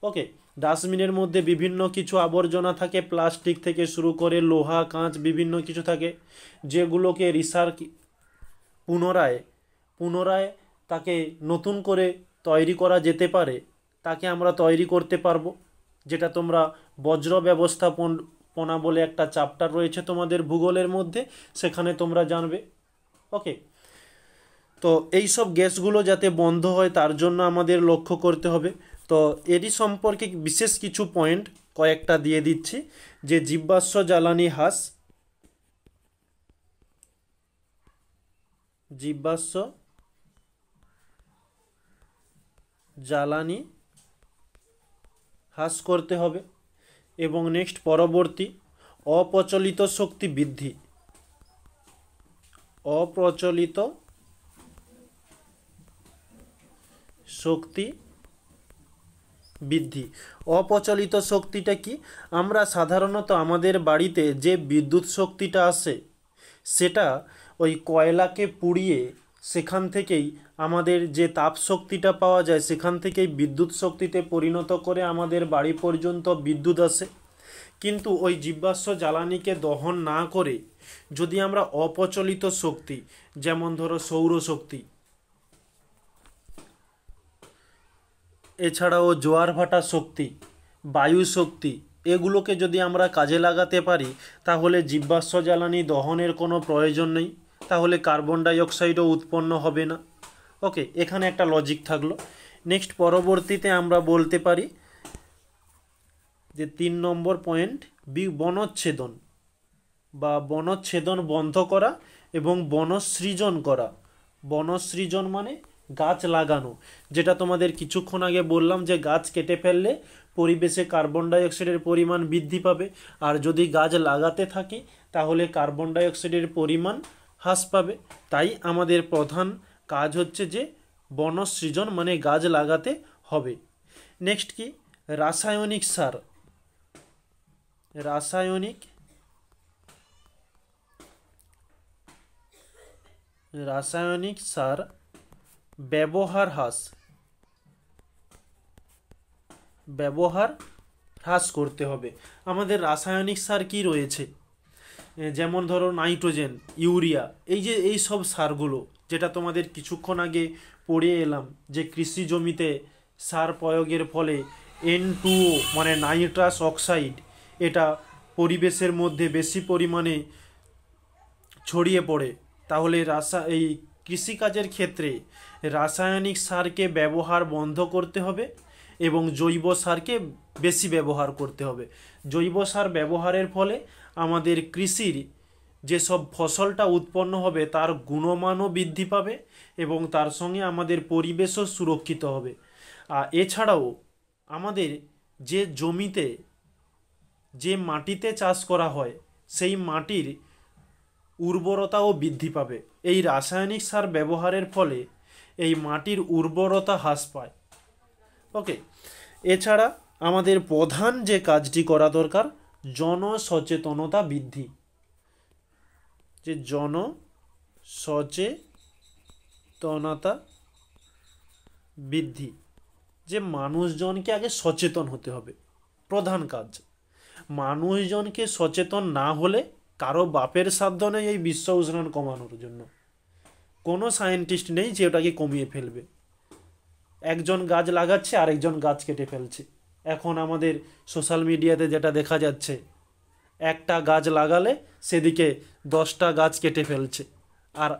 ওকে, ডাস্টবিনের মধ্যে বিভিন্ন কিছু আবর্জনা থাকে, প্লাস্টিক থেকে শুরু করে লোহা কাঁচ বিভিন্ন কিছু থাকে, যেগুলোকে পুনরায় তাকে নতুন করে তৈরি করা যেতে পারে, তাকে আমরা তৈরি করতে পারবো। যেটা তোমরা বজ্র ব্যবস্থাপনা বলে একটা চ্যাপ্টার রয়েছে তোমাদের ভূগোলের মধ্যে, সেখানে তোমরা জানবে। ওকে, তো এই সব গ্যাসগুলো যাতে বন্ধ হয় তার জন্য আমাদের লক্ষ্য করতে হবে। তো এরই সম্পর্কে বিশেষ কিছু পয়েন্ট কয়েকটা দিয়ে দিচ্ছি, যে জীবাশ্ম জ্বালানি হ্রাস করতে হবে। এবং নেক্সট পরবর্তী, অপ্রচলিত শক্তি বৃদ্ধি। অপ্রচলিত শক্তিটা কি? আমরা সাধারণত আমাদের বাড়িতে যে বিদ্যুৎ শক্তিটা আসে সেটা ওই কয়লাকে পুড়িয়ে সেখান থেকেই আমাদের যে তাপ শক্তিটা পাওয়া যায় সেখান থেকেই বিদ্যুৎ শক্তিতে পরিণত করে আমাদের বাড়ি পর্যন্ত বিদ্যুৎ আসে। কিন্তু ওই জীবাশ্ম জ্বালানিকে দহন না করে যদি আমরা অপ্রচলিত শক্তি, যেমন ধরো সৌরশক্তি, এছাড়াও জোয়ার ভাটা শক্তি, বায়ু শক্তি, এগুলোকে যদি আমরা কাজে লাগাতে পারি তাহলে জীবাশ্ম জ্বালানি দহনের কোনো প্রয়োজন নেই, তাহলে কার্বন ডাই অক্সাইডও উৎপন্ন হবে না। ওকে, এখানে একটা লজিক থাকলো। নেক্সট পরবর্তীতে আমরা বলতে পারি যে 3 নম্বর পয়েন্ট, বনচ্ছেদন বন্ধ করা এবং বনসৃজন করা। বনসৃজন মানে গাছ লাগানো, যেটা তোমাদের কিছুক্ষণ আগে বললাম যে গাছ কেটে ফেললে পরিবেশে কার্বন ডাই অক্সাইডের পরিমাণ বৃদ্ধি পাবে, আর যদি গাছ লাগাতে থাকি তাহলে কার্বন ডাই অক্সাইডের পরিমাণ হ্রাস পাবে। তাই আমাদের প্রধান কাজ হচ্ছে যে বনসৃজন মানে গাছ লাগাতে হবে। নেক্সট কি? রাসায়নিক সার ব্যবহার হ্রাস করতে হবে। আমাদের রাসায়নিক সার কি রয়েছে? যেমন ধরো নাইট্রোজেন, ইউরিয়া, এই সব সারগুলো যেটা তোমাদের কিছুক্ষণ আগে পড়ে এলাম, যে কৃষি জমিতে সার প্রয়োগের ফলে N2O মানে নাইট্রাস অক্সাইড এটা পরিবেশের মধ্যে বেশি পরিমাণে ছড়িয়ে পড়ে। তাহলে এই কৃষিকাজের ক্ষেত্রে রাসায়নিক সারকে ব্যবহার বন্ধ করতে হবে এবং জৈব সারকে বেশি ব্যবহার করতে হবে। জৈব সার ব্যবহারের ফলে আমাদের কৃষির যেসব ফসলটা উৎপন্ন হবে তার গুণমানও বৃদ্ধি পাবে এবং তার সঙ্গে আমাদের পরিবেশও সুরক্ষিত হবে। আর এছাড়াও আমাদের যে জমিতে যে মাটিতে চাষ করা হয় সেই মাটির উর্বরতাও বৃদ্ধি পাবে। এই রাসায়নিক সার ব্যবহারের ফলে এই মাটির উর্বরতা হ্রাস পায়। ওকে, এছাড়া আমাদের প্রধান যে কাজটি করা দরকার, জনসচেতনতা বৃদ্ধি। যে জনসচেতনতা বৃদ্ধি, যে মানুষজনকে আগে সচেতন হতে হবে, প্রধান কাজ। মানুষজনকে সচেতন না হলে কারো বাপের সাধ্য নেই এই বিশ্ব উষ্ণায়ন কমানোর জন্য। কোনো সায়েন্টিস্ট নেই যে ওটাকে কমিয়ে ফেলবে। একজন গাছ লাগাচ্ছে আরেকজন গাছ কেটে ফেলছে। এখন আমাদের সোশ্যাল মিডিয়াতে যেটা দেখা যাচ্ছে, একটা গাছ লাগালে সেদিকে 10টা গাছ কেটে ফেলছে। আর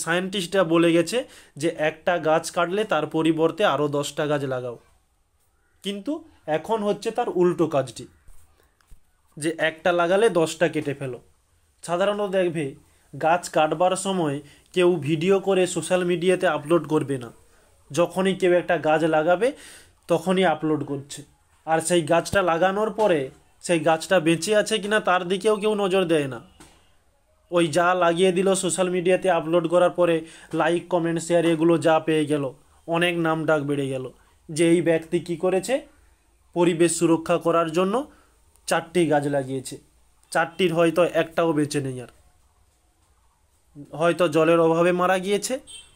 সায়েন্টিস্টরা বলে গেছে যে একটা গাছ কাটলে তার পরিবর্তে আরও 10টা গাছ লাগাও। কিন্তু এখন হচ্ছে তার উল্টো কাজটি, যে একটা লাগালে 10টা কেটে ফেলো। সাধারণত দেখবে গাছ কাটবার সময় কেউ ভিডিও করে সোশ্যাল মিডিয়াতে আপলোড করবে না, যখনই কেউ একটা গাছ লাগাবে তখনই আপলোড করছে। আর সেই গাছটা লাগানোর পরে সেই গাছটা বেঁচে আছে কিনা তার দিকেও কেউ নজর দেয় না। ওই যা লাগিয়ে দিল সোশ্যাল মিডিয়াতে আপলোড করার পরে লাইক কমেন্ট শেয়ার এগুলো যা পেয়ে গেল, অনেক নাম ডাক বেড়ে গেল যে এই ব্যক্তি কী করেছে, পরিবেশ সুরক্ষা করার জন্য 4টি গাছ লাগিয়েছে। 4টির হয়তো একটাও বেঁচে নেই, আর হয়তো জলের অভাবে মারা গিয়েছে,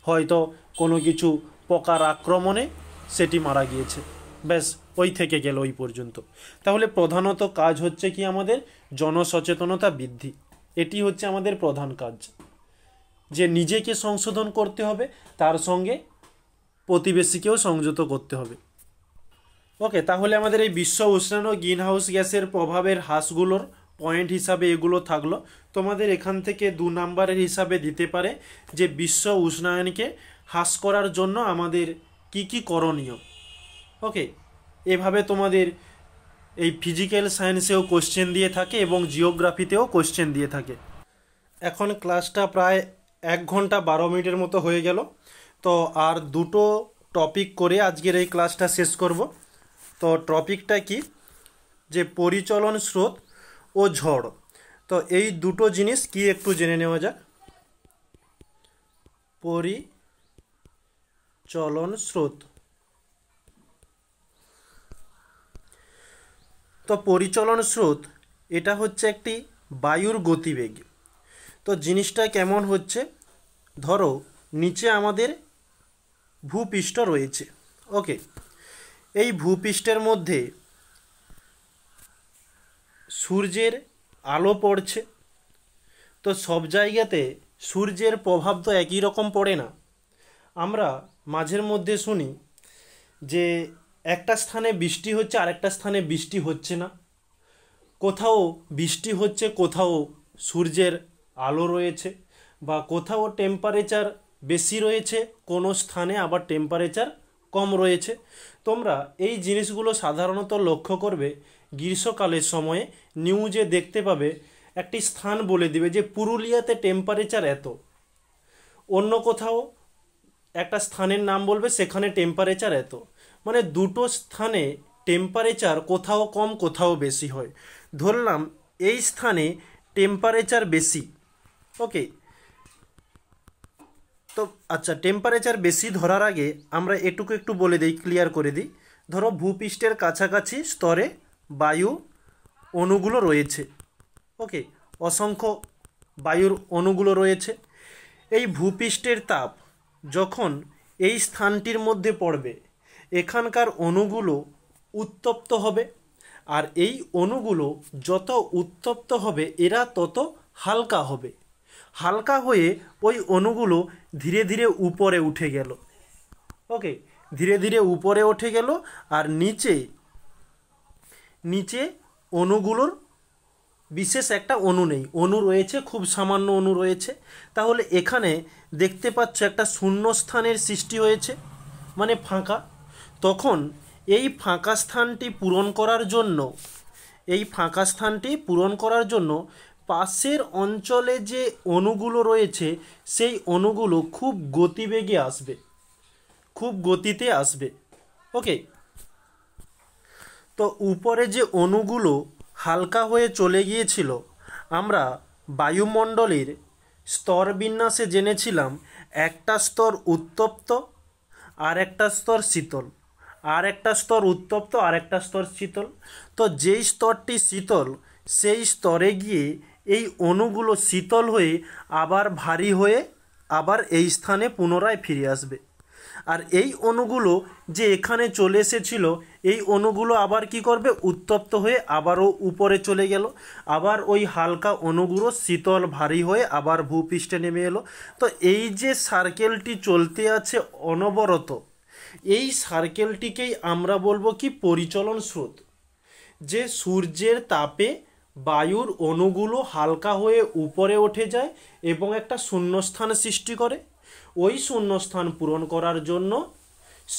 হয়তো কোনো কিছু পোকার আক্রমণে সেটি মারা গিয়েছে, ব্যাস ওই থেকে গেল ওই পর্যন্ত। তাহলে প্রধানত কাজ হচ্ছে কি আমাদের জনসচেতনতা বৃদ্ধি। এটি হচ্ছে আমাদের প্রধান কাজ, যে নিজেকে সংশোধন করতে হবে, তার সঙ্গে প্রতিবেশীকেও সংযত করতে হবে। ওকে, তাহলে আমাদের এই বিশ্ব উষ্ণায়ন ও গ্রিন হাউস গ্যাসের প্রভাবের হ্রাসগুলোর পয়েন্ট হিসাবে এগুলো থাকলো। তোমাদের এখান থেকে 2 নাম্বারের হিসাবে দিতে পারে যে বিশ্ব উষ্ণায়নকে হ্রাস করার জন্য আমাদের কি কি করণীয়। ওকে, এভাবে তোমাদের এই ফিজিক্যাল সায়েন্সেও কোশ্চেন দিয়ে থাকে এবং জিওগ্রাফিতেও কোশ্চেন দিয়ে থাকে। এখন ক্লাসটা প্রায় 1 ঘন্টা 12 মিনিটের মতো হয়ে গেল। তো আর 2টো টপিক করে আজকের এই ক্লাসটা শেষ করব। তো টপিকটা কি, যে পরিচলন স্রোত ও ঝড়। তো এই দুটো জিনিস কি একটু জেনে নেওয়া যাক। পরিচলন স্রোত। তো পরিচলন স্রোত এটা হচ্ছে একটি বায়ুর গতিবেগ। তো জিনিসটা কেমন হচ্ছে, ধরো নিচে আমাদের ভূপৃষ্ঠ রয়েছে। ওকে, এই ভূপৃষ্ঠের মধ্যে সূর্যের আলো পড়ছে। তো সব জায়গাতে সূর্যের প্রভাব তো একই রকম পড়ে না। আমরা মাঝের মধ্যে শুনি যে একটা স্থানে বৃষ্টি হচ্ছে আর একটা স্থানে বৃষ্টি হচ্ছে না, কোথাও বৃষ্টি হচ্ছে কোথাও সূর্যের আলো রয়েছে, বা কোথাও টেম্পারেচার বেশি রয়েছে কোনো স্থানে আবার টেম্পারেচার কম রয়েছে। তোমরা এই জিনিসগুলো সাধারণত লক্ষ্য করবে গ্রীষ্মকালের সময়ে নিউজে দেখতে পাবে একটি স্থান বলে দিবে যে পুরুলিয়াতে টেম্পারেচার এত, অন্য কোথাও একটা স্থানের নাম বলবে সেখানে টেম্পারেচার এত। মানে দুটো স্থানে টেম্পারেচার কোথাও কম কোথাও বেশি হয়। ধরলাম এই স্থানে টেম্পারেচার বেশি। ওকে, তো আচ্ছা, টেম্পারেচার বেশি ধরার আগে আমরা এটুকু একটু বলে দিই, ক্লিয়ার করে দিই। ধরো ভূপৃষ্ঠের কাছাকাছি স্তরে বায়ু অণুগুলো রয়েছে। ওকে, অসংখ্য বায়ুর অণুগুলো রয়েছে। এই ভূপৃষ্ঠের তাপ যখন এই স্থানটির মধ্যে পড়বে, এখানকার অণুগুলো উত্তপ্ত হবে। আর এই অণুগুলো যত উত্তপ্ত হবে এরা তত হালকা হবে। হালকা হয়ে ওই অণুগুলো ধীরে ধীরে উপরে উঠে গেল। ওকে, ধীরে ধীরে উপরে উঠে গেল। আর নিচে নিচে অণুগুলোর বিশেষ একটা অণু নেই, অণু রয়েছে খুব সামান্য অণু রয়েছে। তাহলে এখানে দেখতে পাচ্ছ একটা শূন্যস্থানের সৃষ্টি হয়েছে, মানে ফাঁকা। তখন এই ফাঁকা স্থানটি পূরণ করার জন্য পাশের অঞ্চলে যে অণুগুলো রয়েছে সেই অণুগুলো খুব গতিবেগে আসবে, খুব গতিতে আসবে। ওকে, তো উপরে যে অণুগুলো হালকা হয়ে চলে গিয়েছিল, আমরা বায়ুমণ্ডলের স্তর বিন্যাসে জেনেছিলাম একটা স্তর উত্তপ্ত, আর একটা স্তর শীতল, আর একটা স্তর উত্তপ্ত, আর একটা স্তর শীতল। তো যেই স্তরটি শীতল সেই স্তরে গিয়ে এই অণুগুলো শীতল হয়ে আবার ভারী হয়ে আবার এই স্থানে পুনরায় ফিরে আসবে। আর এই অণুগুলো যে এখানে চলে এসেছিল, এই অণুগুলো আবার কি করবে, উত্তপ্ত হয়ে আবারও উপরে চলে গেল, আবার ওই হালকা অণুগুলো শীতল ভারী হয়ে আবার ভূপৃষ্ঠে নেমে এলো। তো এই যে সার্কেলটি চলতে আছে অনবরত, এই সার্কেলটিকেই আমরা বলবো কি পরিচলন স্রোত। যে সূর্যের তাপে বায়ুর অণুগুলো হালকা হয়ে উপরে উঠে যায় এবং একটা শূন্যস্থান সৃষ্টি করে, ওই শূন্যস্থান পূরণ করার জন্য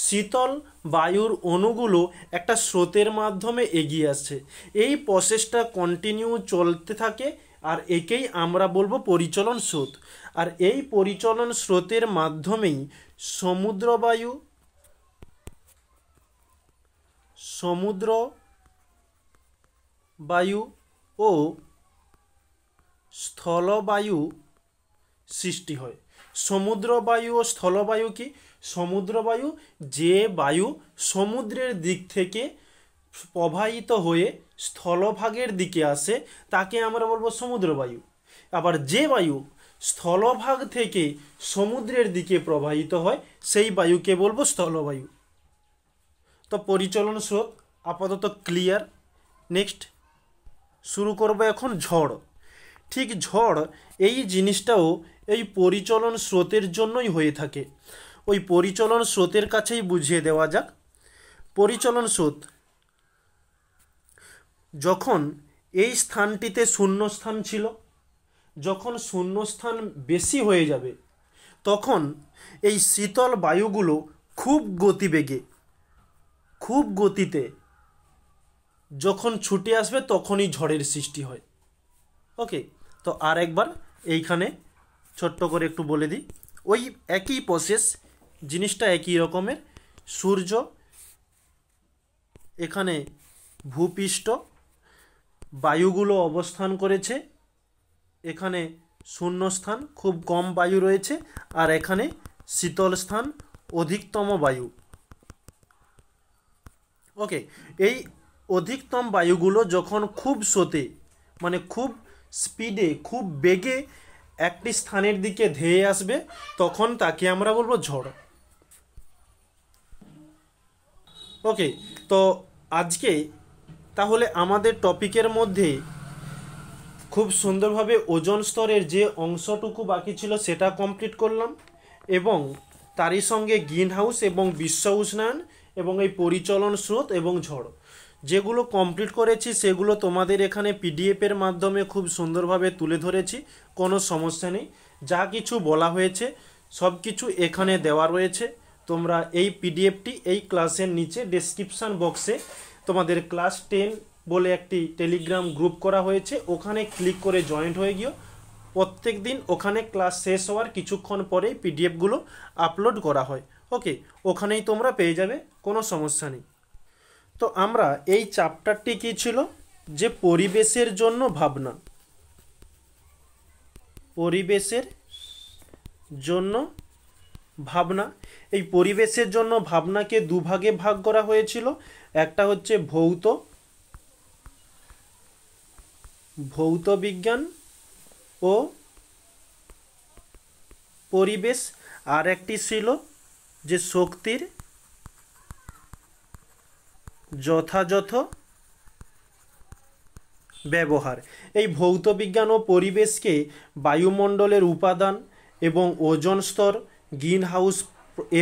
শীতল বায়ুর অণুগুলো একটা স্রোতের মাধ্যমে এগিয়ে আসছে। এই প্রসেসটা কন্টিনিউ চলতে থাকে, আর একেই আমরা বলবো পরিচলন স্রোত। আর এই পরিচলন স্রোতের মাধ্যমেই সমুদ্র বায়ু ও স্থলবায়ু সৃষ্টি হয়। সমুদ্র বায়ু ও স্থলবায়ু কি? সমুদ্র বায়ু যে বায়ু সমুদ্রের দিক থেকে প্রবাহিত হয়ে স্থলভাগের দিকে আসে তাকে আমরা বলবো সমুদ্র বায়ু। আবার যে বায়ু স্থলভাগ থেকে সমুদ্রের দিকে প্রবাহিত হয় সেই বায়ুকে বলবো স্থলবায়ু। তো পরিচলন স্রোত আপাতত ক্লিয়ার। নেক্সট শুরু করবো এখন ঝড়। ঠিক ঝড় এই জিনিসটাও এই পরিচলন স্রোতের জন্যই হয়ে থাকে। ওই পরিচলন স্রোতের কাছেই বুঝিয়ে দেওয়া যাক। পরিচলন স্রোত যখন এই স্থানটিতে শূন্যস্থান ছিল, যখন শূন্যস্থান বেশি হয়ে যাবে তখন এই শীতল বায়ুগুলো খুব গতিবেগে, খুব গতিতে যখন ছুটে আসবে তখনই ঝড়ের সৃষ্টি হয়। ওকে, তো আর একবার এইখানে ছোট্ট করে একটু বলে দিই। ওই একই প্রসেস, জিনিসটা একই রকমের। সূর্য এখানে ভূপৃষ্ঠ, বায়ুগুলো অবস্থান করেছে, এখানে শূন্যস্থান খুব কম বায়ু রয়েছে, আর এখানে শীতল স্থান অধিকতম বায়ু। ওকে, এই অধিকতম বায়ুগুলো যখন খুব স্রোতে মানে খুব স্পিডে, খুব বেগে একটি স্থানের দিকে ধেয়ে আসবে তখন তাকে আমরা বলবো ঝড়। ওকে, তো আজকে তাহলে আমাদের টপিকের মধ্যে খুব সুন্দরভাবে ওজোন স্তরের যে অংশটুকু বাকি ছিল সেটা কমপ্লিট করলাম, এবং তারই সঙ্গে গ্রিন হাউস এবং বিশ্ব উষ্ণায়ন এবং এই পরিচলন স্রোত এবং ঝড় যেগুলো কমপ্লিট করেছি সেগুলো তোমাদের এখানে পিডিএফের মাধ্যমে খুব সুন্দরভাবে তুলে ধরেছি, কোনো সমস্যা নেই। যা কিছু বলা হয়েছে সব কিছু এখানে দেওয়া রয়েছে। তোমরা এই পিডিএফটি এই ক্লাসের নিচে ডেসক্রিপশান বক্সে তোমাদের ক্লাস 10 বলে একটি টেলিগ্রাম গ্রুপ করা হয়েছে, ওখানে ক্লিক করে জয়েন্ট হয়ে গিয়েও প্রত্যেক দিন ওখানে ক্লাস শেষ হওয়ার কিছুক্ষণ পরেই পিডিএফগুলো আপলোড করা হয়। ওকে, ওখানেই তোমরা পেয়ে যাবে, কোনো সমস্যা নেই। তো আমরা এই চ্যাপ্টারটি কী ছিল, যে পরিবেশের জন্য ভাবনা, পরিবেশের জন্য ভাবনা। এই পরিবেশের জন্য ভাবনাকে দুভাগে ভাগ করা হয়েছিল। একটা হচ্ছে ভৌত বিজ্ঞান ও পরিবেশ, আর একটি ছিল যে শক্তির যথাযথ ব্যবহার। এই ভৌত বিজ্ঞান ও পরিবেশকে বায়ুমণ্ডলের উপাদান এবং ওজোন স্তর, গ্রিন হাউস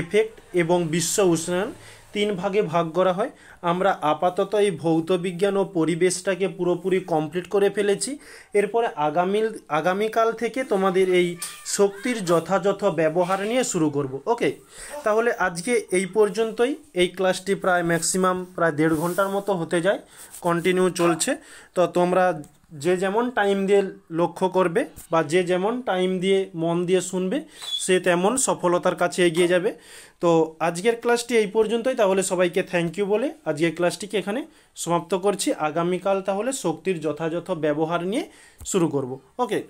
এফেক্ট এবং বিশ্ব উষ্ণায়ন 3 ভাগে ভাগ করা হয়। আমরা আপাতত এই ভৌত বিজ্ঞান ও পরিবেশটাকে পুরোপুরি কমপ্লিট করে ফেলেছি। এরপরে আগামীকাল থেকে তোমাদের এই শক্তির যথাযথ ব্যবহার নিয়ে শুরু করব। ওকে, তাহলে আজকে এই পর্যন্তই। এই ক্লাসটি প্রায় ম্যাক্সিমাম প্রায় 1.5 ঘন্টার মতো হতে যায়, কন্টিনিউ চলছে। তো তোমরা যে যেমন টাইম দিয়ে লক্ষ্য করবে বা যে যেমন টাইম দিয়ে মন দিয়ে শুনবে সে তেমন সফলতার কাছে এগিয়ে যাবে। তো আজকের ক্লাসটি এই পর্যন্তই। তাহলে সবাইকে থ্যাংক ইউ বলে আজকের ক্লাসটিকে এখানে সমাপ্ত করছি। আগামীকাল তাহলে শক্তির যথাযথ ব্যবহার নিয়ে শুরু করব। ওকে।